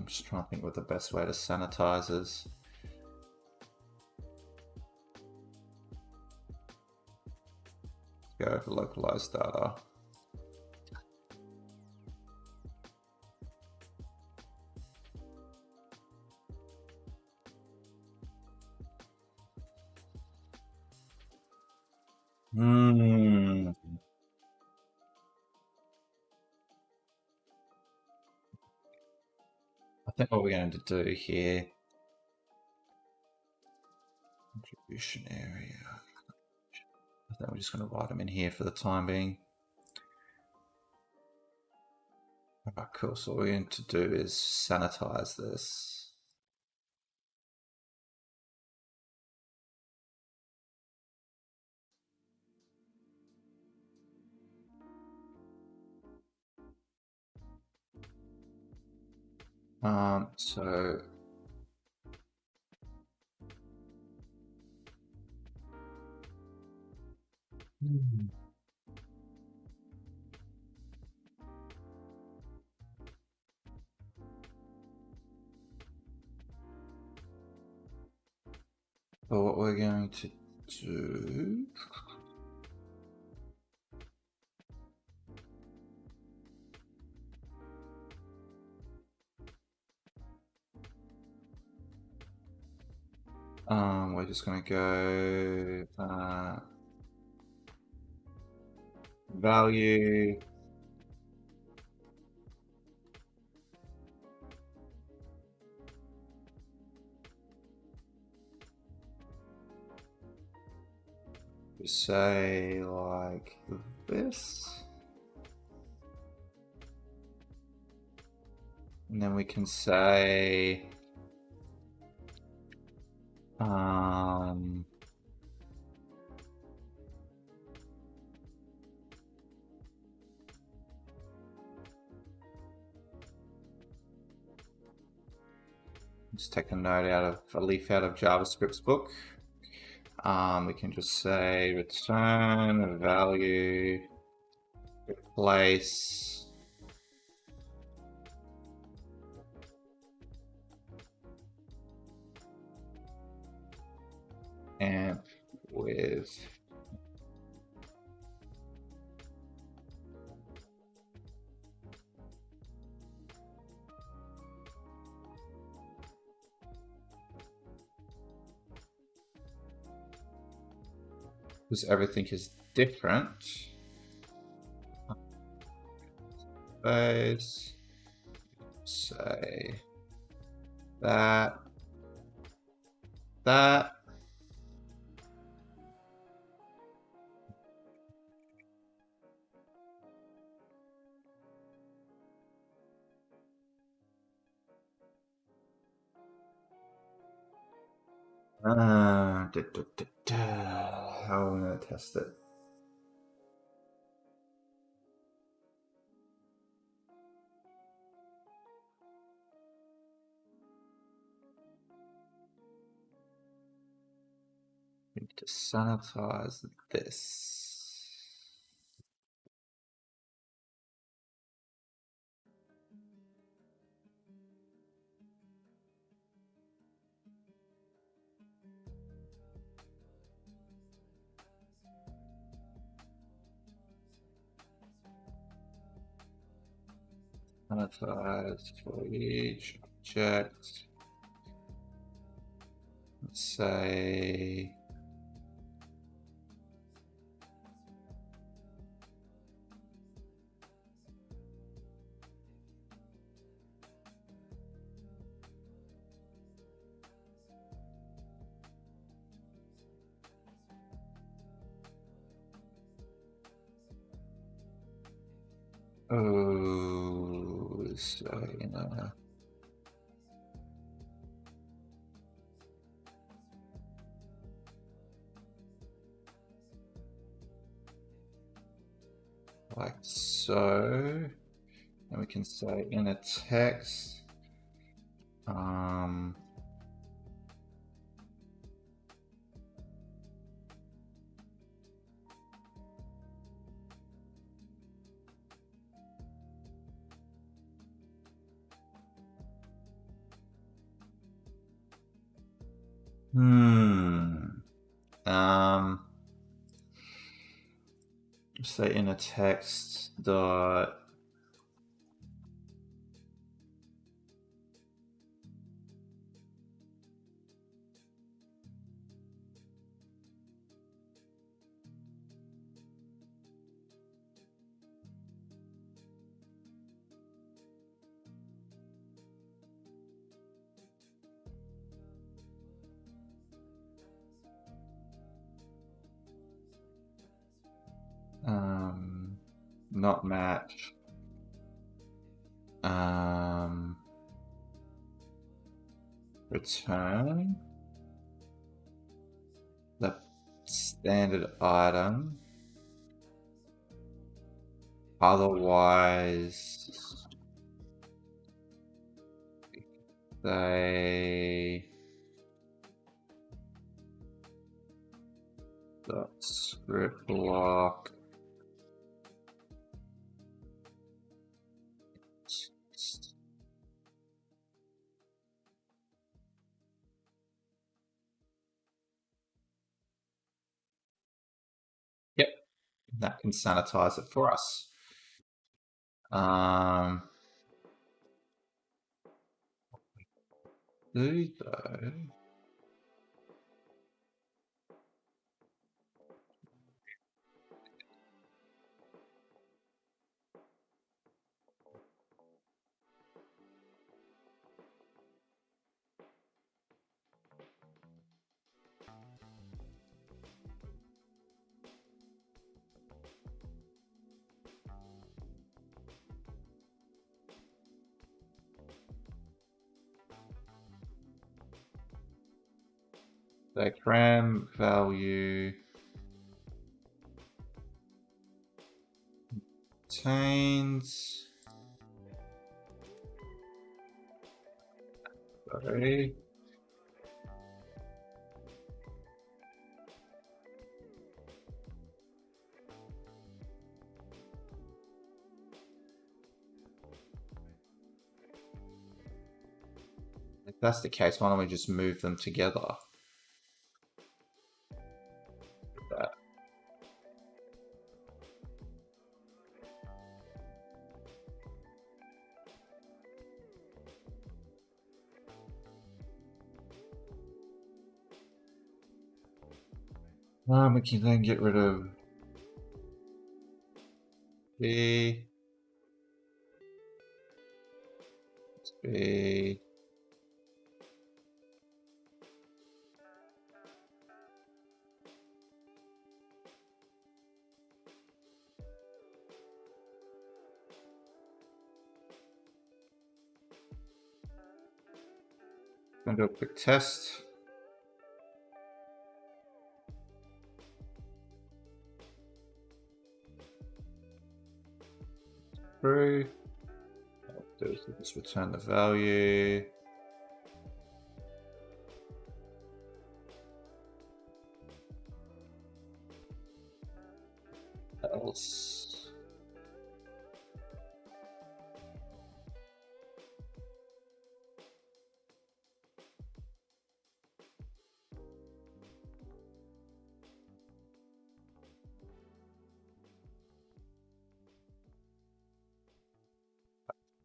just trying to think what the best way to sanitize is. Go to localized data. I think what we're going to do here, contribution area. I think we're just going to write them in here for the time being. Alright, cool. So what we're going to do is sanitize this. So what we're going to do, we're just going to go value say like this, and then we can say Just take a note out of a leaf out of JavaScript's book. We can just say return a value, replace amp with because everything is different. Base, say that. How am I going to test it? We need to sanitize this. Sanitize for each object. Let's say like so, and we can say in a text, say in a text dot not match return the standard item, otherwise they the script block yep, that can sanitize it for us. Do though. The cram value contains Sorry. If that's the case, why don't we just move them together? That. We can then get rid of B. B. Gonna do a quick test. Through. Just return the value. Else.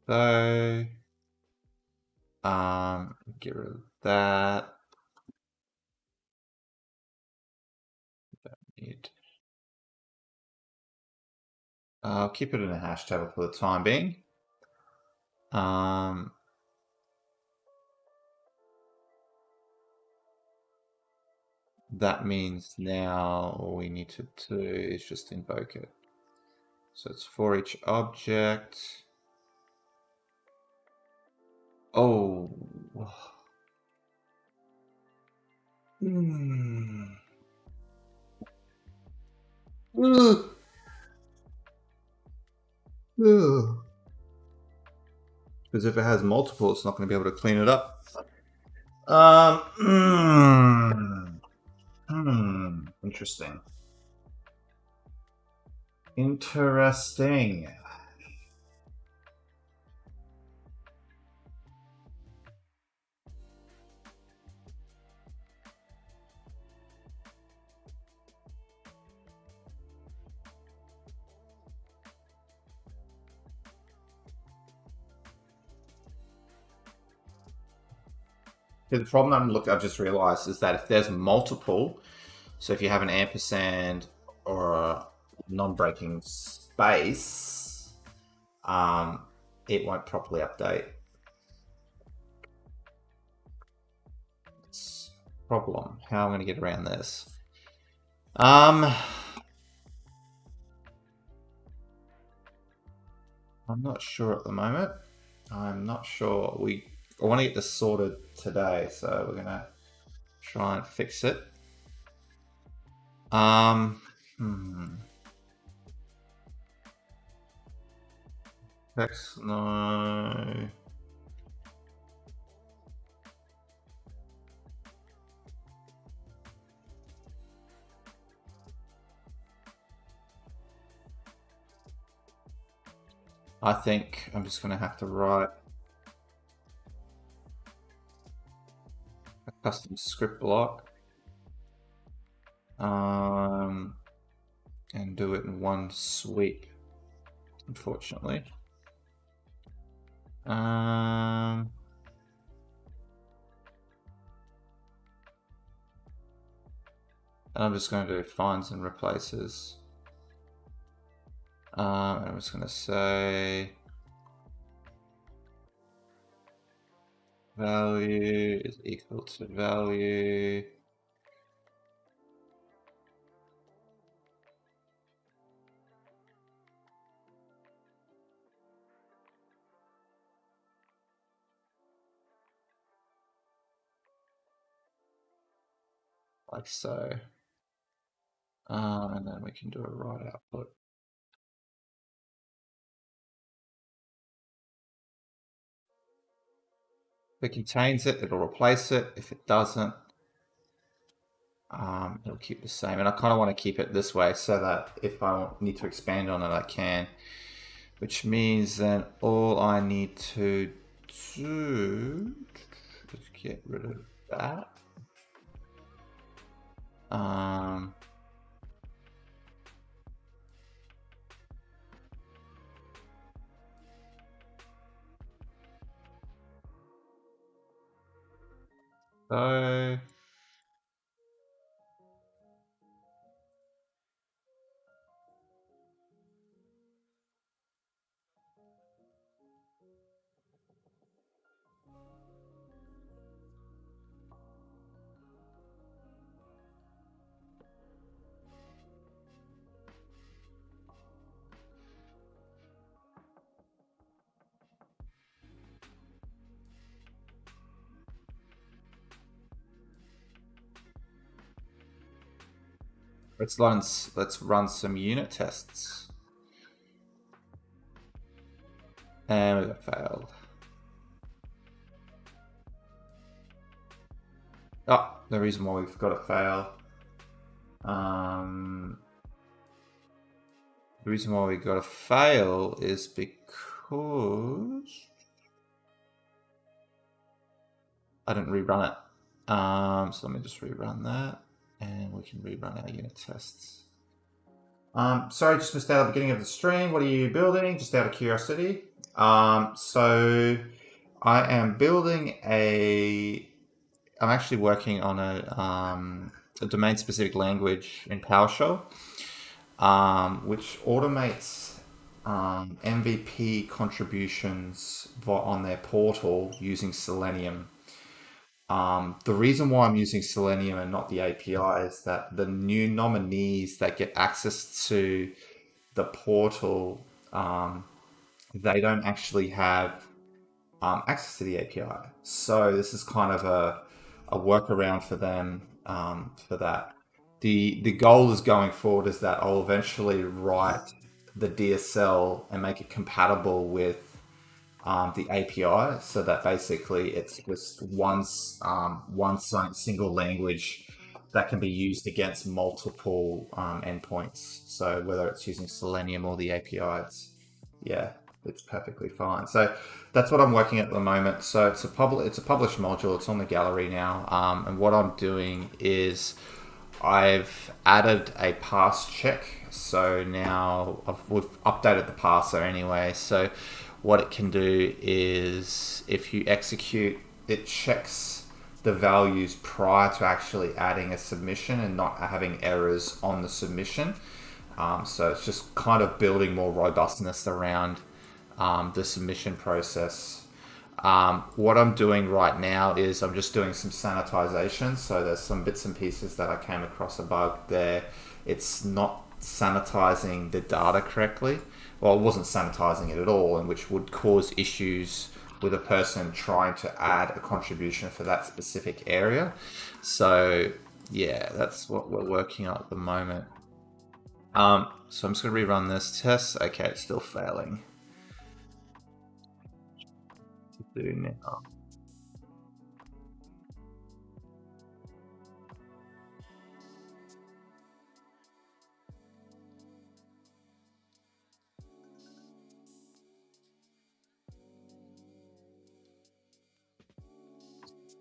So, get rid of that. Don't need. I'll keep it in a hash table for the time being. That means now all we need to do is just invoke it. So it's for each object. Oh. Because if it has multiple, it's not going to be able to clean it up. Interesting. Interesting. The problem I've just realized is that if there's multiple, so if you have an ampersand or a non-breaking space, it won't properly update. It's a problem. How am I going to get around this? I'm not sure at the moment. I'm not sure. I want to get this sorted today, so we're gonna try and fix it. Text, no. I think I'm just gonna have to write a custom script block and do it in one sweep, unfortunately. I'm just going to do finds and replaces. And I'm just going to say value is equal to value. Like so. And then we can do a write output. If it contains it, it'll replace it. If it doesn't, it'll keep the same. And I kind of want to keep it this way so that if I need to expand on it, I can. Which means then all I need to do, let's get rid of that. So let's run some unit tests. And we got failed. Oh, the reason why we've got to fail. The reason why we got to fail is because I didn't rerun it. So let me just rerun that, and we can rerun our unit tests. Sorry, just missed out at the beginning of the stream. What are you building? Just out of curiosity. So I am building I'm actually working on a domain-specific language in PowerShell, which automates MVP contributions on their portal using Selenium. The reason why I'm using Selenium and not the API is that the new nominees that get access to the portal, they don't actually have access to the API. So this is kind of a workaround for them for that. The goal is going forward is that I'll eventually write the DSL and make it compatible with the API, so that basically it's just one single language that can be used against multiple endpoints. So whether it's using Selenium or the API, it's perfectly fine. So that's what I'm working at the moment. So it's a published module. It's on the gallery now, and what I'm doing is I've added a pass check. So now we've updated the parser anyway. So what it can do is if you execute, it checks the values prior to actually adding a submission and not having errors on the submission. So it's just kind of building more robustness around the submission process. What I'm doing right now is I'm just doing some sanitization. So there's some bits and pieces that I came across a bug there. It's not sanitizing the data correctly. Well, it wasn't sanitizing it at all, and which would cause issues with a person trying to add a contribution for that specific area. So yeah, that's what we're working on at the moment. So I'm just going to rerun this test. Okay, it's still failing. Do now.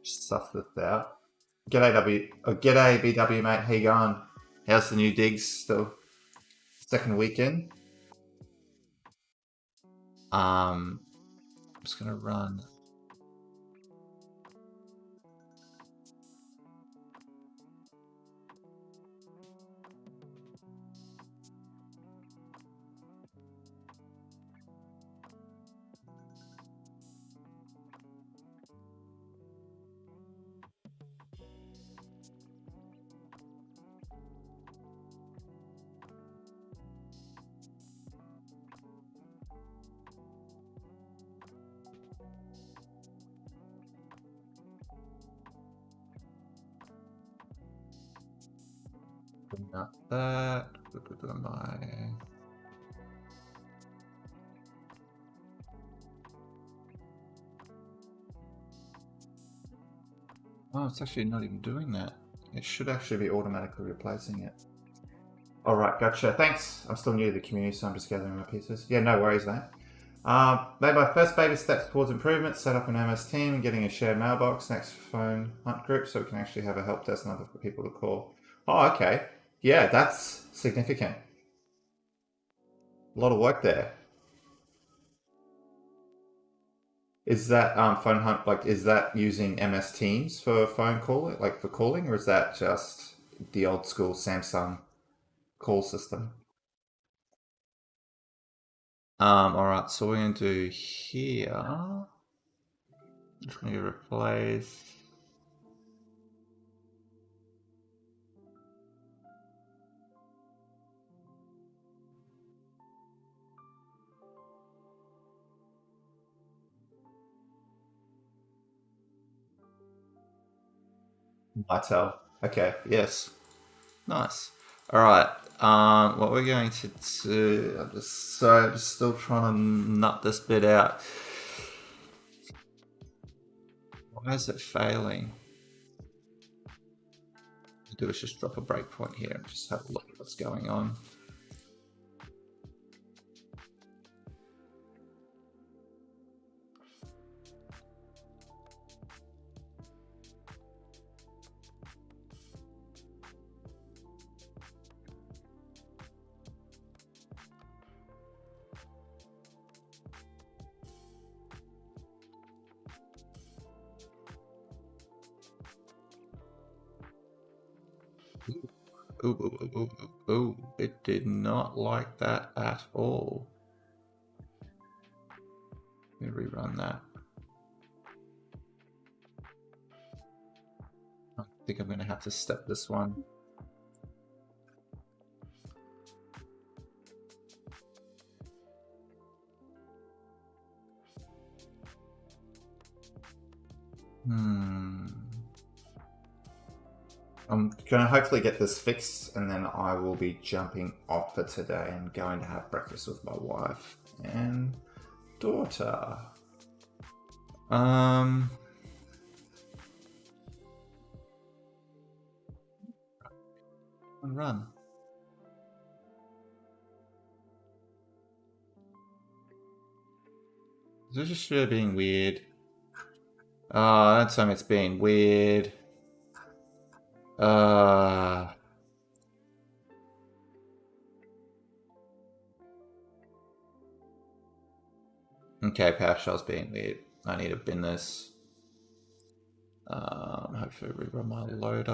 Stuff this out. G'day BW mate, how you going? How's the new digs still? Second weekend. I'm just gonna run. Not that. Oh, it's actually not even doing that. It should actually be automatically replacing it. All right, gotcha. Thanks. I'm still new to the community, so I'm just gathering my pieces. Yeah, no worries, mate. Made my first baby steps towards improvement, set up an MS team, getting a shared mailbox, next phone hunt group, so we can actually have a help desk number for people to call. Oh, okay. Yeah, that's significant. A lot of work there. Is that phone hunt, like, is that using MS Teams for phone calling, like for calling, or is that just the old school Samsung call system? All right, so we're going to do here, just going to replace. Vitel. Okay, yes. Nice. All right. What we're going to do, I'm just still trying to nut this bit out. Why is it failing? What I'll do is just drop a breakpoint here and just have a look at what's going on. Ooh, it did not like that at all. Let me rerun that. I think I'm going to have to step this one. I'm going to hopefully get this fixed, and then I will be jumping off for today and going to have breakfast with my wife and daughter. And run. Is this just really being weird? Oh, that's time it's being weird. Okay, PowerShell's being weird. I need to bin this. Hopefully rerun my loader.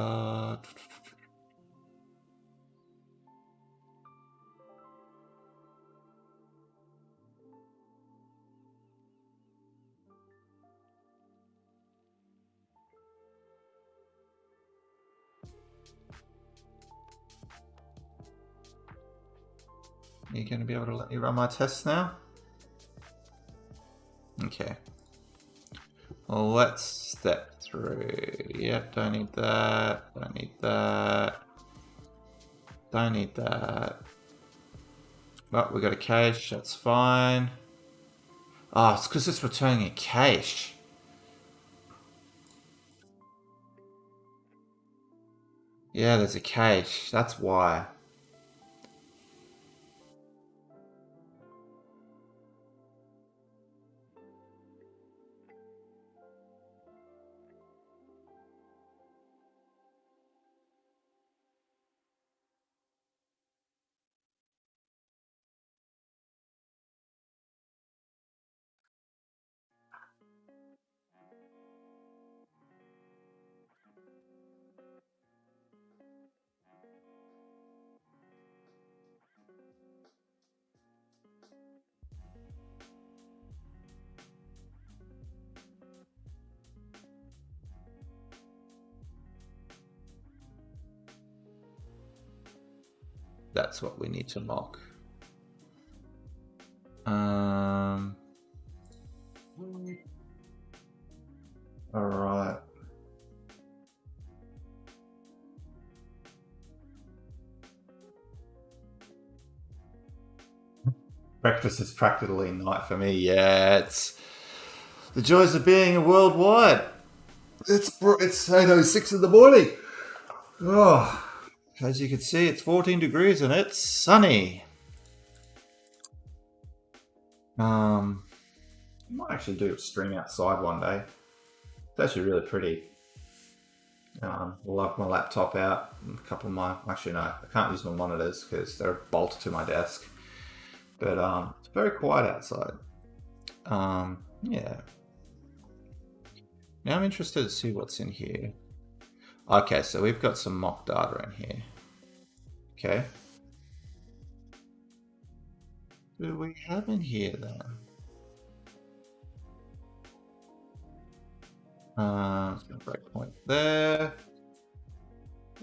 Are you going to be able to let me run my tests now? Okay. Well, let's step through. Yep, don't need that. Don't need that. Don't need that. But we got a cache, that's fine. Oh, it's because it's returning a cache. Yeah, there's a cache. That's why. That's what we need to mock. All right. Breakfast is practically night for me. Yeah, it's the joys of being a worldwide. It's 8:06 in the morning. Oh, as you can see, it's 14 degrees and it's sunny. I might actually do a stream outside one day. It's actually really pretty. We'll have my laptop out, and a couple of my, actually no, I can't use my monitors because they're bolted to my desk. But it's very quiet outside. Yeah. Now I'm interested to see what's in here. Okay, so we've got some mock data in here. Okay. What do we have in here then? Breakpoint there.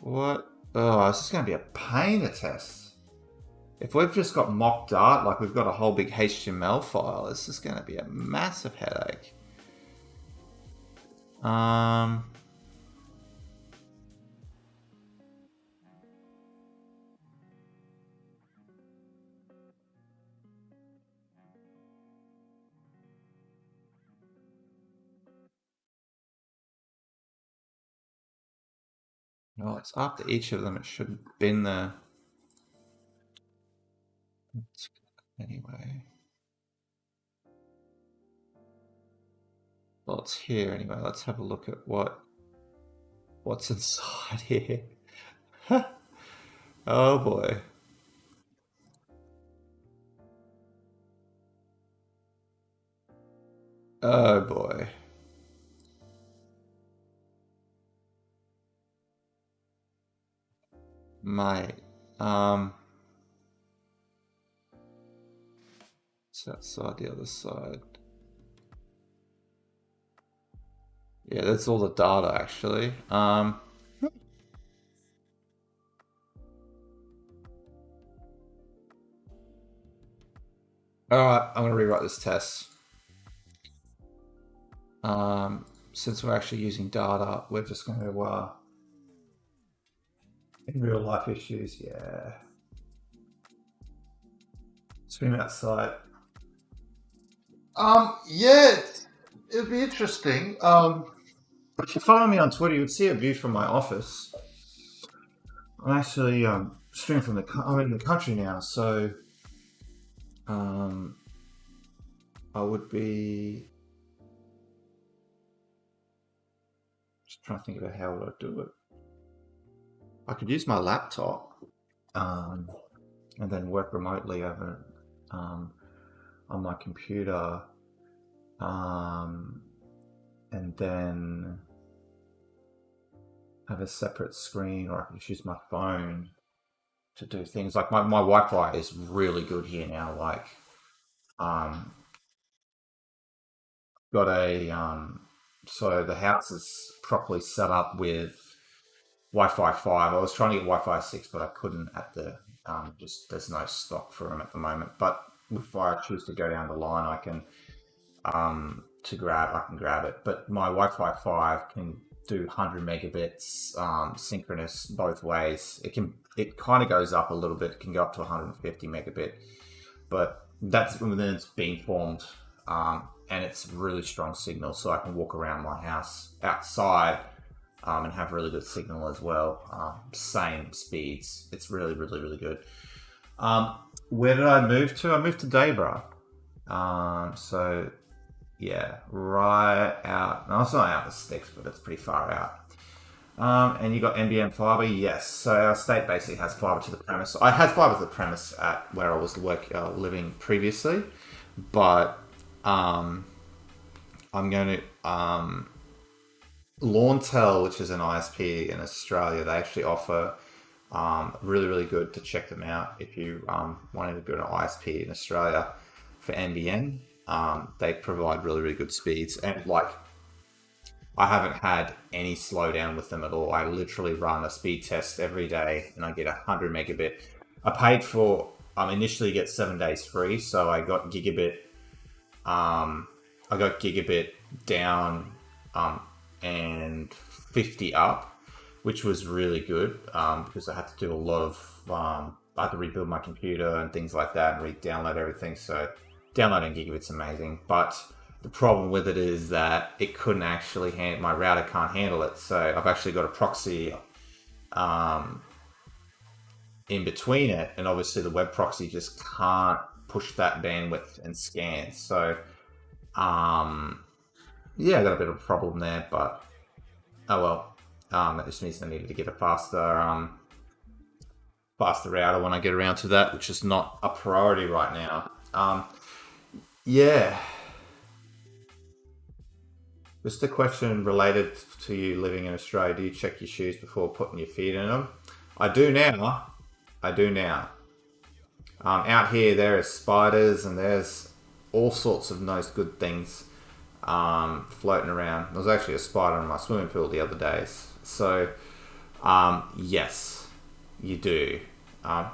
What? Oh, this is going to be a pain to test. If we've just got mock data, like we've got a whole big HTML file, this is going to be a massive headache. Well, it's after each of them. It should have been there. Anyway. Well, it's here anyway. Let's have a look at what's inside here. Oh boy. Oh boy. Mate. It's outside the other side. Yeah, that's all the data actually. Alright, I'm gonna rewrite this test. Since we're actually using data, we're just going to in real life issues, yeah. Stream outside. Yeah, it'd be interesting. If you follow me on Twitter, you would see a view from my office. I'm actually streaming from I'm in the country now, so I would be just trying to think about how would I do it. I could use my laptop and then work remotely over on my computer, and then have a separate screen, or I could just use my phone to do things. Like my Wi-Fi is really good here now. Like, got a so the house is properly set up with Wi-Fi 5. I was trying to get Wi-Fi 6, but I couldn't at the just there's no stock for them at the moment. But if I choose to go down the line, I can grab it. But my Wi-Fi 5 can do 100 megabits synchronous both ways. It kind of goes up a little bit. It can go up to 150 megabit, but that's when it's being formed, and it's really strong signal, so I can walk around my house outside and have really good signal as well. Same speeds. It's really, really, really good. Where did I move to? I moved to Daybra. So yeah, right out. No, it's not out the sticks, but it's pretty far out. And you got NBN fiber, yes. So our state basically has fiber to the premise. I had fiber to the premise at where I was living previously, but I'm going to Lawntel, which is an ISP in Australia. They actually offer really, really good to check them out if you wanted to go to ISP in Australia for NBN. They provide really, really good speeds, and like I haven't had any slowdown with them at all. I literally run a speed test every day and I get 100 megabit. I paid for initially get 7 days free, so I got gigabit. I got gigabit down and 50 up, which was really good because I had to do a lot of I had to rebuild my computer and things like that and re-download everything. So downloading gigabit's amazing, but The problem with it is that it couldn't actually handle, my router can't handle it. So I've actually got a proxy in between it, and obviously the web proxy just can't push that bandwidth and scan. So yeah, I got a bit of a problem there, but oh well. That just means I needed to get a faster router when I get around to that, which is not a priority right now. Yeah, just a question related to you living in Australia. Do you check your shoes before putting your feet in them? I do now. I do now. Out here, there are spiders and there's all sorts of nice good things floating around. There was actually a spider in my swimming pool the other day. So, yes, you do.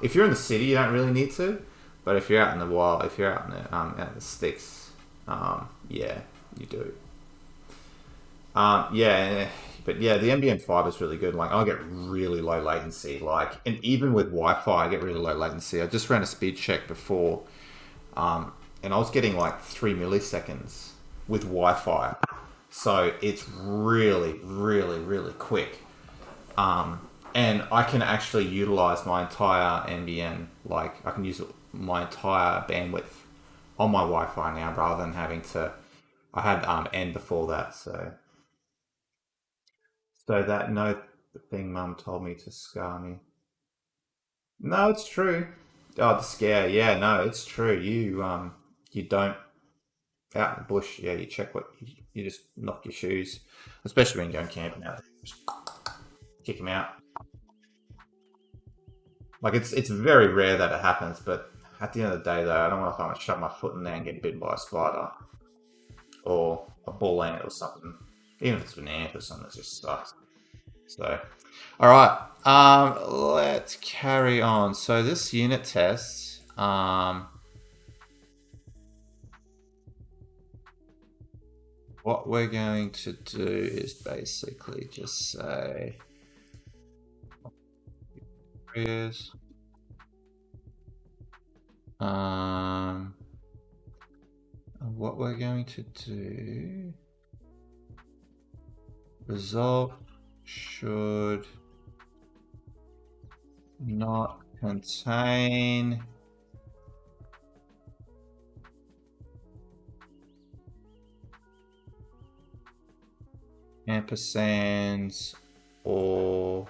If you're in the city, you don't really need to. But if you're out in the wild, if you're out in the sticks, yeah, you do. Yeah, but yeah, the NBN fiber is really good. Like, I get really low latency. Like, and even with Wi-Fi, I get really low latency. I just ran a speed check before, and I was getting like 3 milliseconds with Wi-Fi. So it's really, really, really quick. And I can actually utilize my entire NBN. Like, I can use my entire bandwidth on my Wi-Fi now rather than having to. I had N before that, so. So that note thing Mum told me to scar me. No, it's true. Oh, the scare. Yeah, no, it's true. You don't out in the bush. Yeah, you check you just knock your shoes, especially when you're going camping out there. Just kick them out. Like it's very rare that it happens, but at the end of the day, though, I don't want to shove my foot in there and get bitten by a spider or a bull ant or something. Even if it's an ant or something, that just sucks. So, all right, let's carry on. So this unit test, what we're going to do is basically just say, what we're going to do, result should not contain ampersands or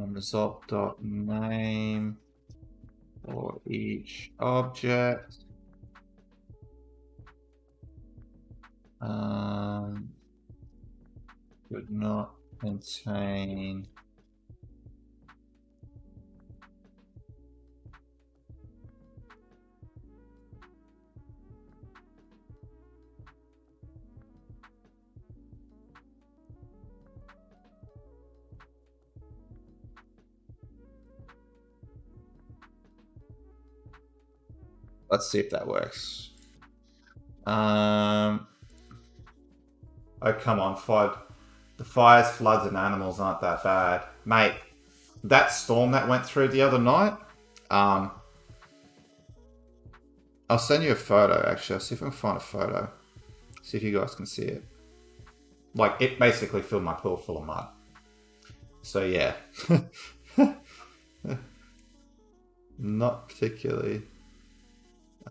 result.name for each object. Would not contain let's see if that works. Oh, come on, FOD. The fires, floods, and animals aren't that bad. Mate, that storm that went through the other night, I'll send you a photo, actually. I'll see if I can find a photo. See if you guys can see it. Like, it basically filled my pool full of mud. So, yeah. Not particularly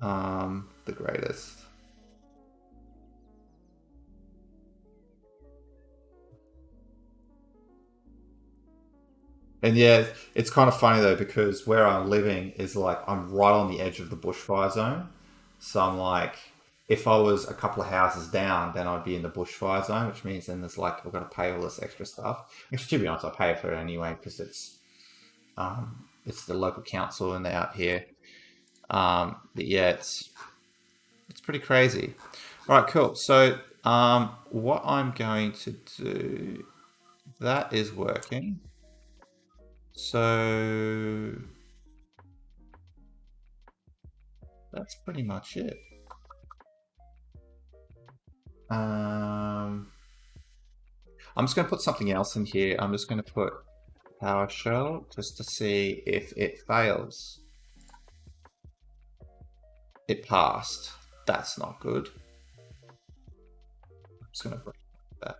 the greatest. And yeah, it's kind of funny though, because where I'm living is like I'm right on the edge of the bushfire zone. So I'm like, if I was a couple of houses down, then I'd be in the bushfire zone, which means then there's like I've got to pay all this extra stuff. Actually, to be honest, I pay for it anyway because it's the local council and they're out here. But yeah, it's pretty crazy. All right, cool. So what I'm going to do, that is working. So that's pretty much it. I'm just going to put something else in here. I'm just going to put PowerShell just to see if it fails. it passed. That's not good. I'm just going to break that.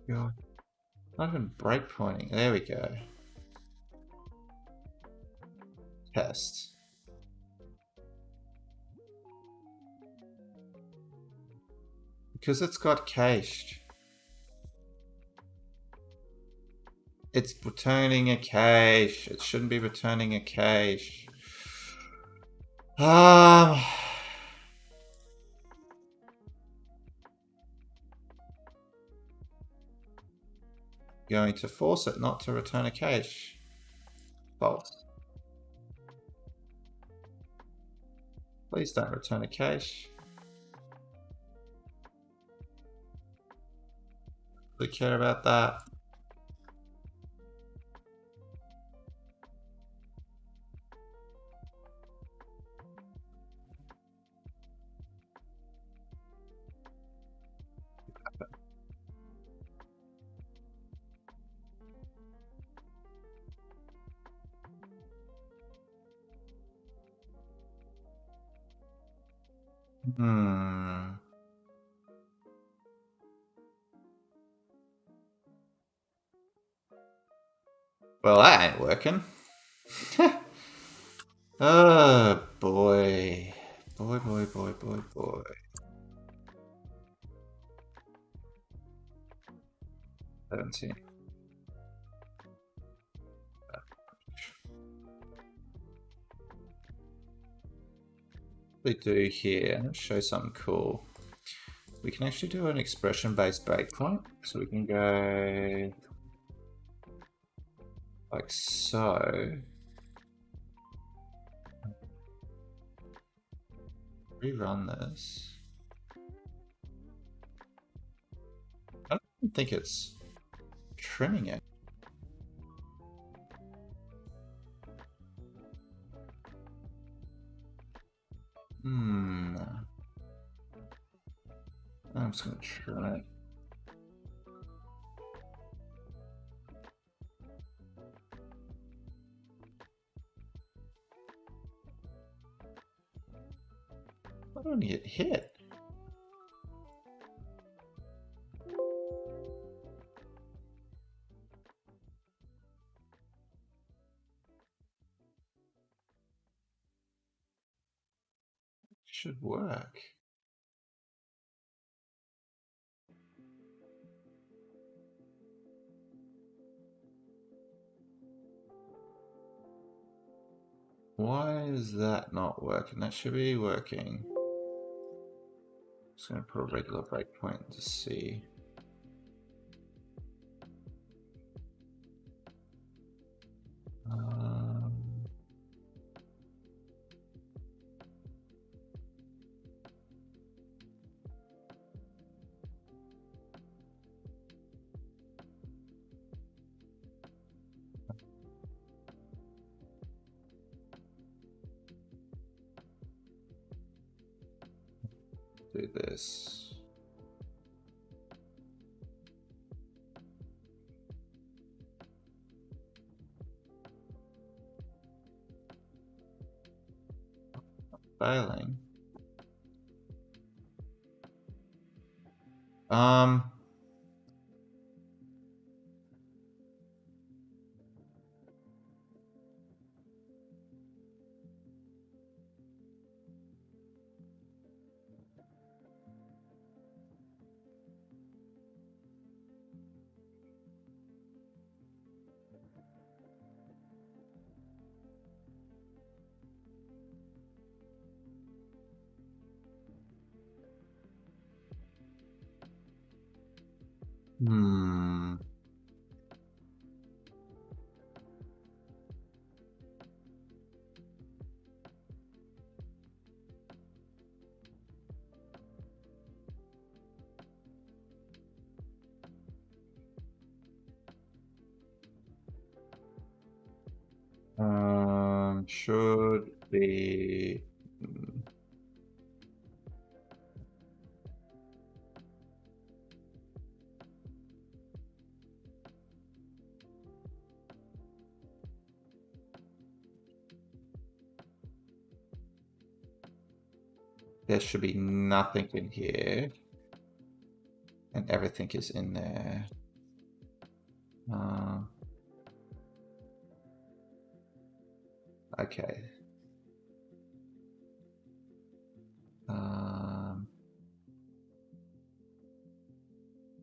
God. Not even breakpointing. There we go. Test. Because it's got cached. It's returning a cache. It shouldn't be returning a cache. Going to force it not to return a cache. False. Please don't return a cache. We care about that. Well, that ain't working. Oh, boy. Boy, boy, boy, boy, boy. 17. We do here, let's show something cool. We can actually do an expression-based breakpoint. So we can go like so. Rerun this. I don't think it's trimming it. I'm just gonna trim it. Why don't it hit? Should work. Why is that not working? That should be working. Just gonna put a regular breakpoint to see. Do this. Failing. Should be. there should be nothing in here. And everything is in there. Okay.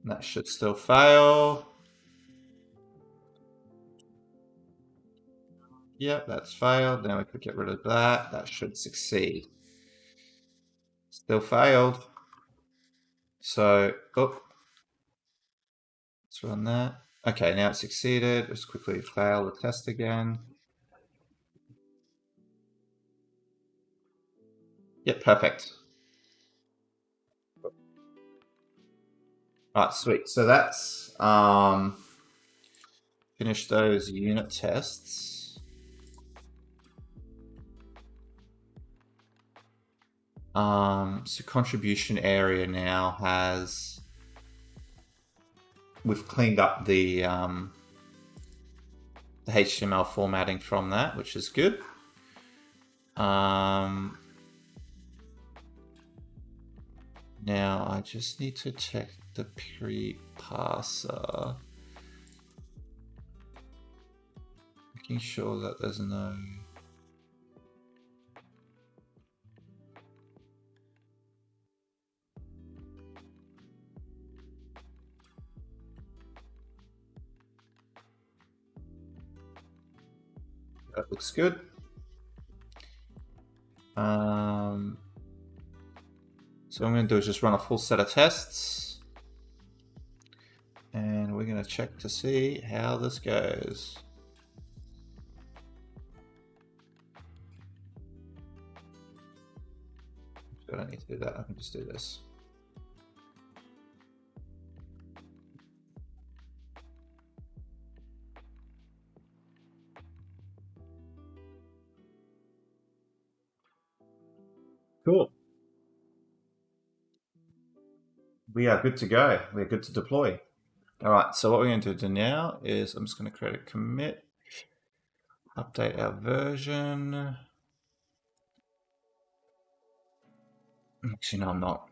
That should still fail. Yep, that's failed. Now we could get rid of that. That should succeed. Still failed. So, oh, let's run that. Okay, now it succeeded. Let's quickly fail the test again. Yep, perfect. All right, sweet. So that's finished those unit tests. So contribution area now has, we've cleaned up the HTML formatting from that, which is good. Now I just need to check the pre-parser, making sure that there's no that looks good. So what I'm going to do is just run a full set of tests, and we're going to check to see how this goes. I don't need to do that, I can just do this. Cool. We are good to go. We're good to deploy. All right, so what we're going to do now is I'm just going to create a commit, update our version. Actually, no, I'm not.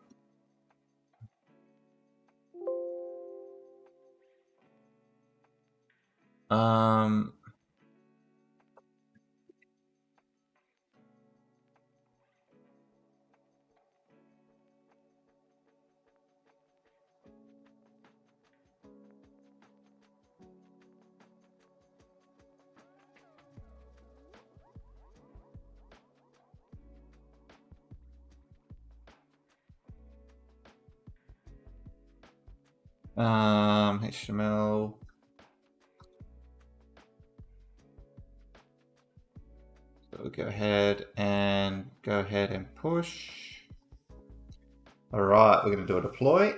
HTML. So we'll go ahead and push. All right, we're going to do a deploy.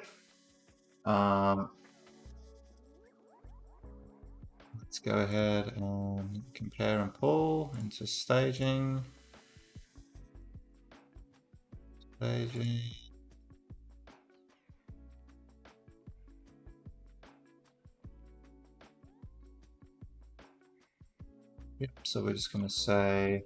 Let's go ahead and compare and pull into staging. Staging. Yep, so we're just going to say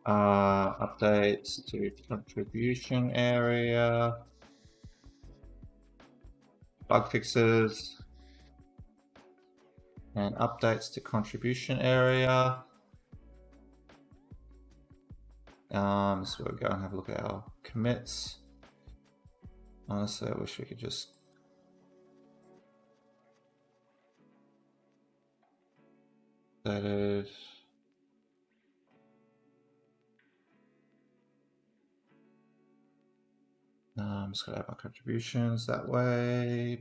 updates to contribution area, bug fixes, and updates to contribution area. So we'll go and have a look at our commits. Honestly, I wish we could just that is I'm just gonna add my contributions that way.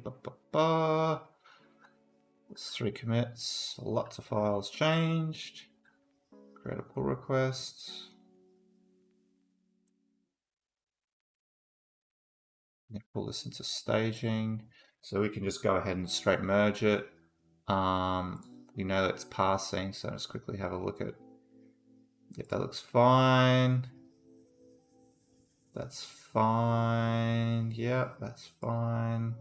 There's 3 commits, lots of files changed. Create a pull request. Pull this into staging, so we can just go ahead and straight merge it. We know that it's passing, so let's quickly have a look at. Yep, that looks fine. That's fine. Yep, that's fine.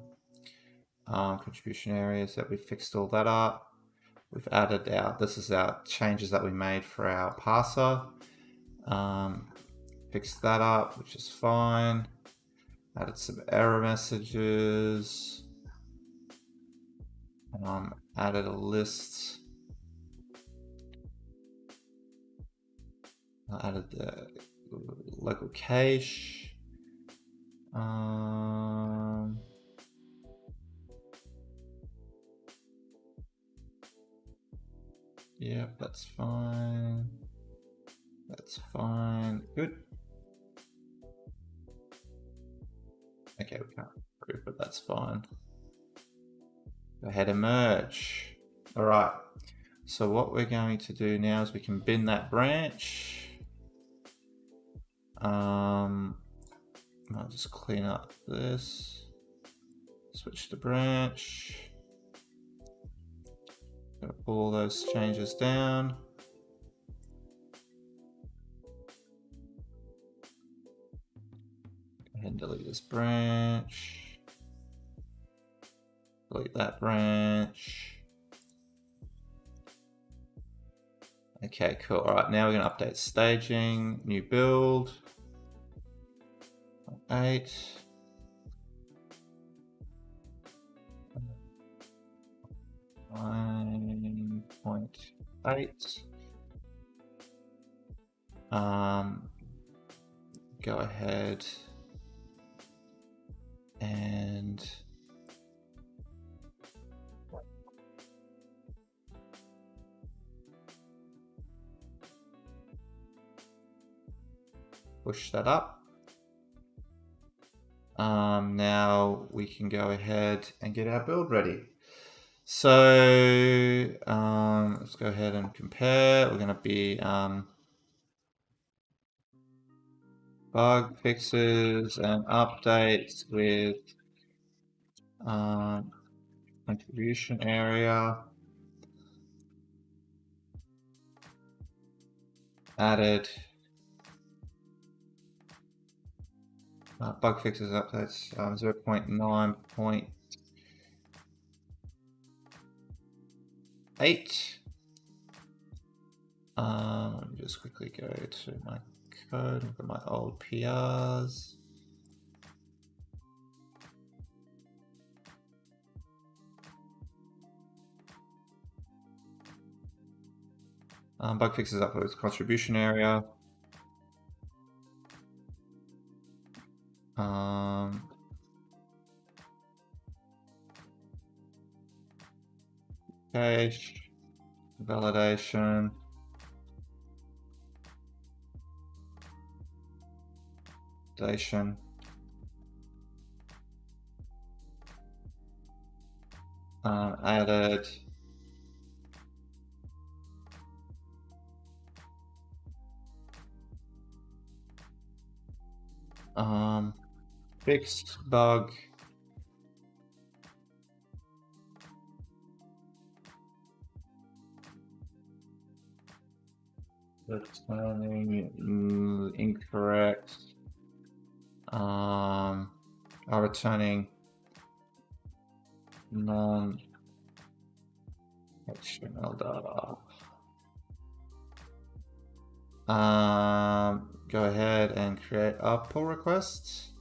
Contribution areas, that we fixed all that up. We've added this is our changes that we made for our parser. Fixed that up, which is fine. Added some error messages. Added a list. I added the local cache. Yeah, that's fine. That's fine. Good. Okay, we can't prove, but that's fine. Go ahead and merge. All right. So what we're going to do now is we can bin that branch. I'll just clean up this. Switch to branch. Gonna pull all those changes down. Go ahead and delete this branch. Delete that branch. Okay, cool. All right, now we're gonna update staging, new build. 8. .8. Go ahead and push that up. Now we can go ahead and get our build ready. So let's go ahead and compare. We're going to be bug fixes and updates with contribution area. Added bug fixes and updates 0.9.8. Let me just quickly go to my code, look at my old PRs. Bug fixes uploads contribution area. Cache, validation. Validation. Added. Fixed bug. Returning incorrect. Are returning non-HTML data. Go ahead and create a pull request.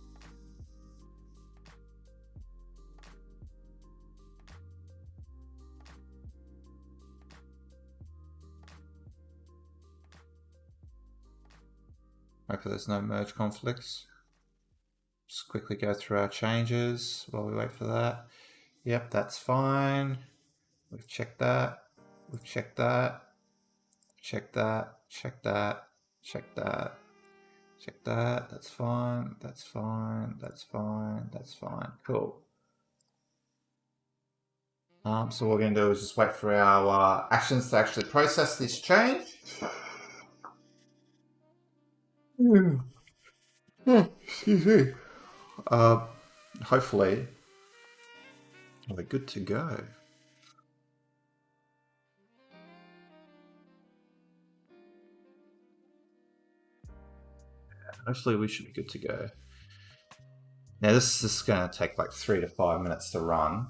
Hopefully there's no merge conflicts. Just quickly go through our changes while we wait for that. Yep, that's fine. We've checked that. We've checked that. Check that. Check that. Check that. Check that. That's fine. That's fine. That's fine. That's fine. Cool. So what we're going to do is just wait for our actions to actually process this change. Excuse me. Hopefully, we're good to go. Hopefully, we should be good to go. Now, this is going to take like 3 to 5 minutes to run.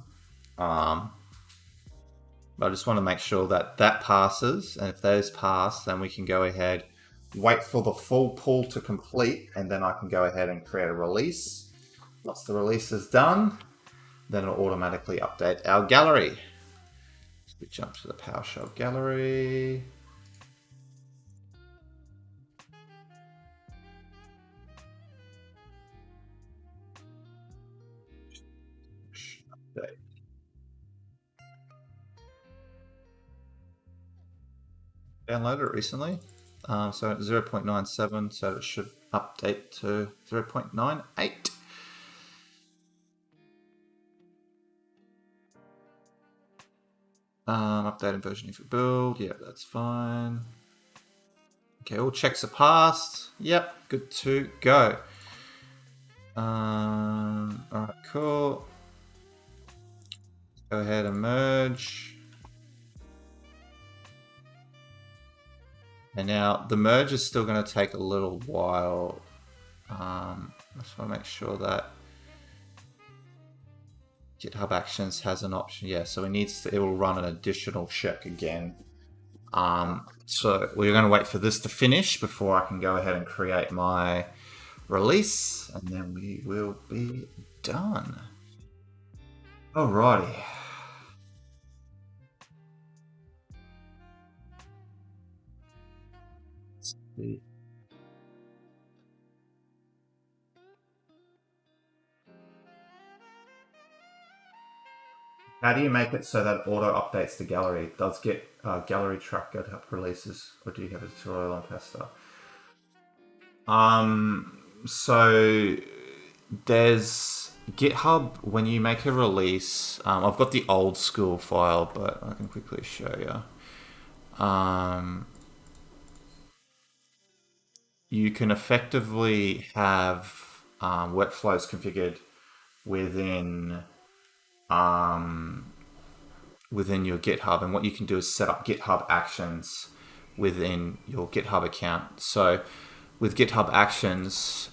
I just want to make sure that that passes, and if those pass, then we can go ahead, wait for the full pull to complete, and then I can go ahead and create a release. Once the release is done, then it'll automatically update our gallery. So we jump to the PowerShell gallery. Update. Downloaded it recently, so at 0.97, so it should update to 0.98. Updated version if you build, yeah, that's fine. Okay, all checks are passed. Yep, good to go. Alright, cool. Go ahead and merge. And now the merge is still going to take a little while. I just want to make sure that GitHub Actions has an option. Yeah, so it will run an additional check again. So we're going to wait for this to finish before I can go ahead and create my release, and then we will be done. Alrighty. Let's see. How do you make it so that it auto updates the gallery? Does gallery track GitHub releases, or do you have a tutorial on Pesta? So there's GitHub when you make a release. I've got the old school file, but I can quickly show you. You can effectively have workflows configured within your GitHub, and what you can do is set up GitHub Actions within your GitHub account. So with GitHub Actions,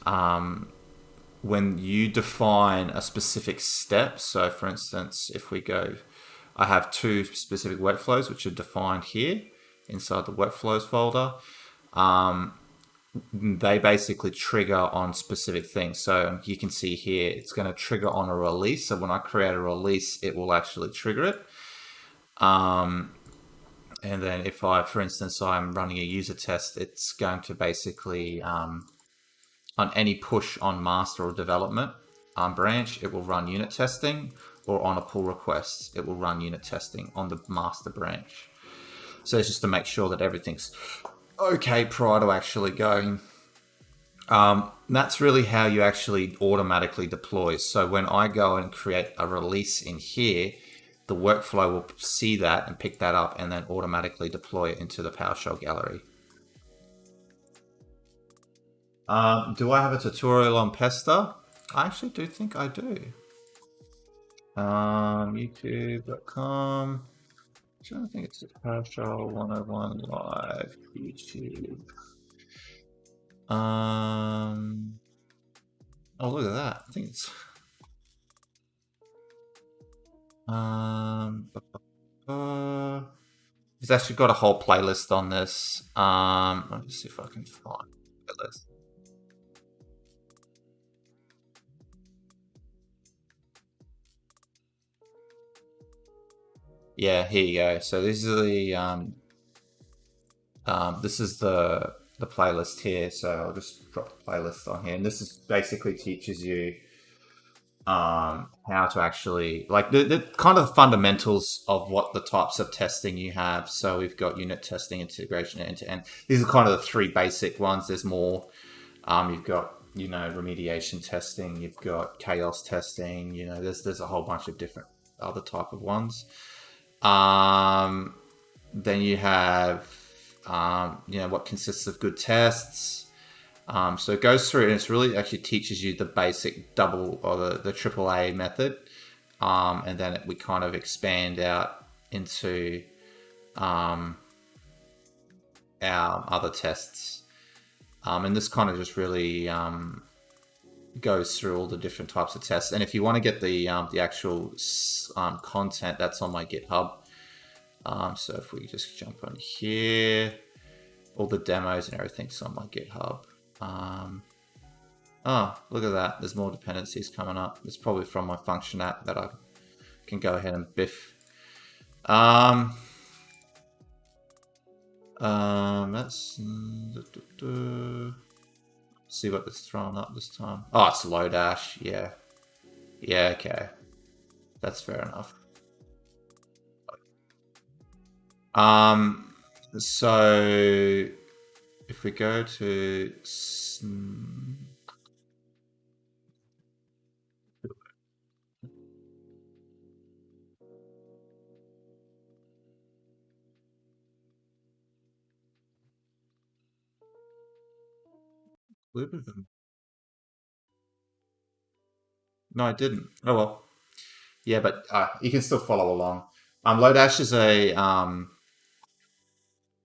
when you define a specific step, so for instance, if we go, I have two specific workflows which are defined here inside the workflows folder. They basically trigger on specific things. So you can see here, it's going to trigger on a release. So when I create a release, it will actually trigger it. And then if for instance, I'm running a user test, it's going to basically, on any push on master or development branch, it will run unit testing, or on a pull request, it will run unit testing on the master branch. So it's just to make sure that everything's okay prior to actually going. That's really how you actually automatically deploy. So when I go and create a release in here, the workflow will see that and pick that up and then automatically deploy it into the PowerShell gallery. Do I have a tutorial on Pesta? I actually do think I do. YouTube.com. I think it's PowerShell 101 live YouTube. Oh, look at that. I think it's it's actually got a whole playlist on this. Let me see if I can find the playlist. Yeah, here you go. So this is the playlist here. So I'll just drop the playlist on here, and this is basically teaches you how to actually, like, the kind of fundamentals of what the types of testing you have. So we've got unit testing, integration, end to end. These are kind of the three basic ones. There's more. You've got, you know, remediation testing. You've got chaos testing. You know, there's a whole bunch of different other type of ones. Then you have, you know, what consists of good tests. So it goes through and it's really actually teaches you the basic double or the AAA method. And then we kind of expand out into our other tests. And this kind of just really goes through all the different types of tests. And if you want to get the actual content that's on my GitHub, So if we just jump on here, all the demos and everything's on my GitHub. Oh, look at that. There's more dependencies coming up. It's probably from my function app that I can go ahead and biff. Let's see what it's thrown up this time. Oh, it's Lodash. Yeah. Yeah, okay. That's fair enough. So if we go to no, I didn't. Oh well. Yeah, but you can still follow along. Lodash is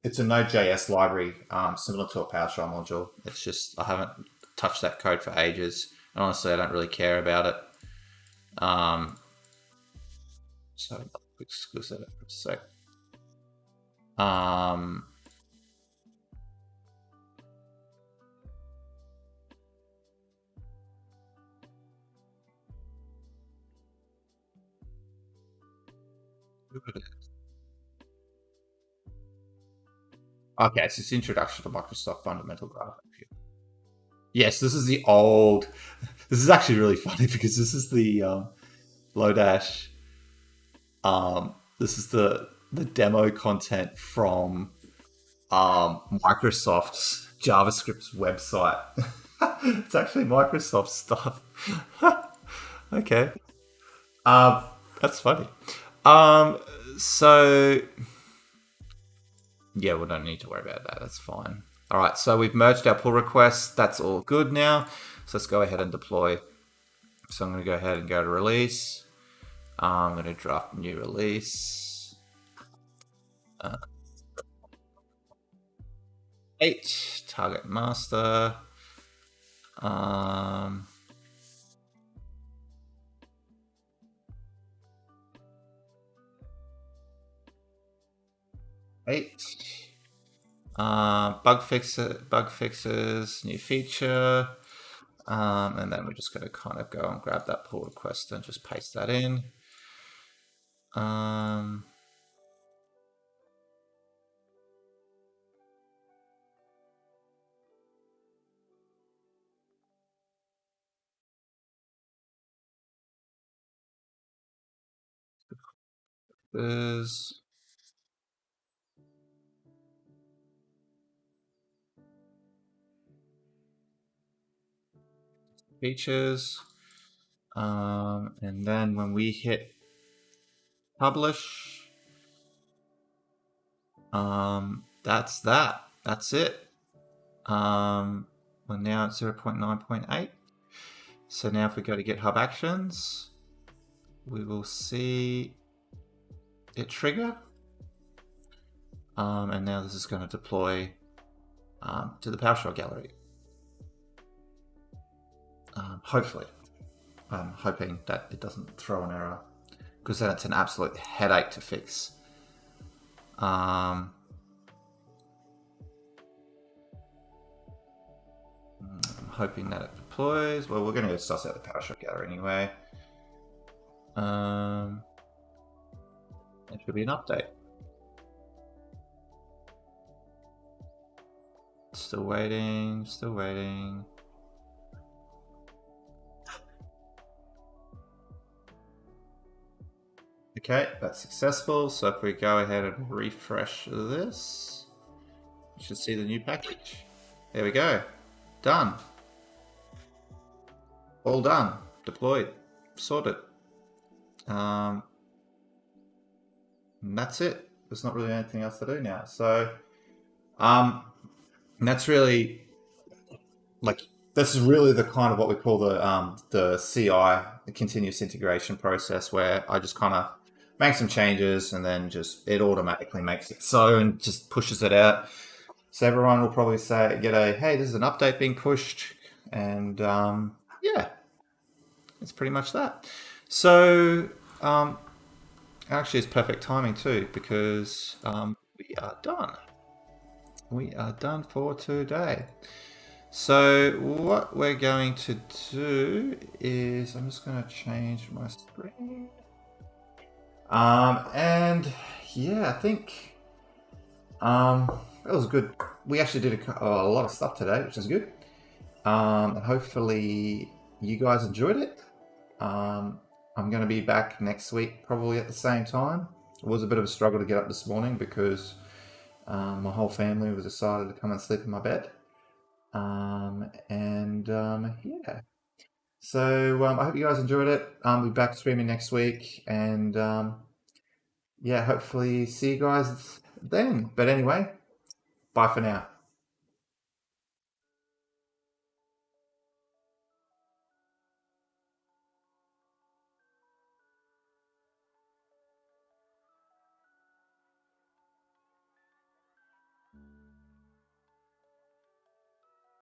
it's a Node.js library similar to a PowerShell module. It's just I haven't touched that code for ages. And honestly, I don't really care about it. So exclusive for a sec. Okay, so it's Introduction to Microsoft Fundamental Graph. Yes, this is the old. This is actually really funny because this is the Lodash. This is the demo content from Microsoft's JavaScript's website. It's actually Microsoft stuff. Okay. That's funny. So yeah, we don't need to worry about that. That's fine. All right, so we've merged our pull requests. That's all good now. So let's go ahead and deploy. So I'm going to go ahead and go to release. I'm going to draft new release. 8, target master. 8. Bug fixes, new feature. And then we're just going to kind of go and grab that pull request and just paste that in. There's features. And then when we hit publish, that's that. That's it. We're now at 0.9.8. So now if we go to GitHub Actions, we will see it trigger. And now this is going to deploy to the PowerShell gallery. Hopefully. I'm hoping that it doesn't throw an error, because then it's an absolute headache to fix. I'm hoping that it deploys. Well, we're going to go suss out the PowerShell gallery anyway. It should be an update. Still waiting, still waiting. Okay, that's successful. So if we go ahead and refresh this, you should see the new package. There we go. Done. All done. Deployed. Sorted. And that's it. There's not really anything else to do now. So that's really, like, this is really the kind of what we call the CI, the continuous integration process, where I just kind of make some changes and then just it automatically makes it so and just pushes it out. So everyone will probably get a, hey, this is an update being pushed, and yeah, it's pretty much that. So Actually, it's perfect timing too, because we are done. We are done for today. So what we're going to do is, I'm just going to change my screen. And yeah, I think it was good. We actually did a lot of stuff today, which is good. Hopefully you guys enjoyed it. I'm going to be back next week, probably at the same time. It was a bit of a struggle to get up this morning because my whole family was decided to come and sleep in my bed. Yeah. So I hope you guys enjoyed it. We'll be back streaming next week, and yeah, hopefully see you guys then. But anyway, bye for now.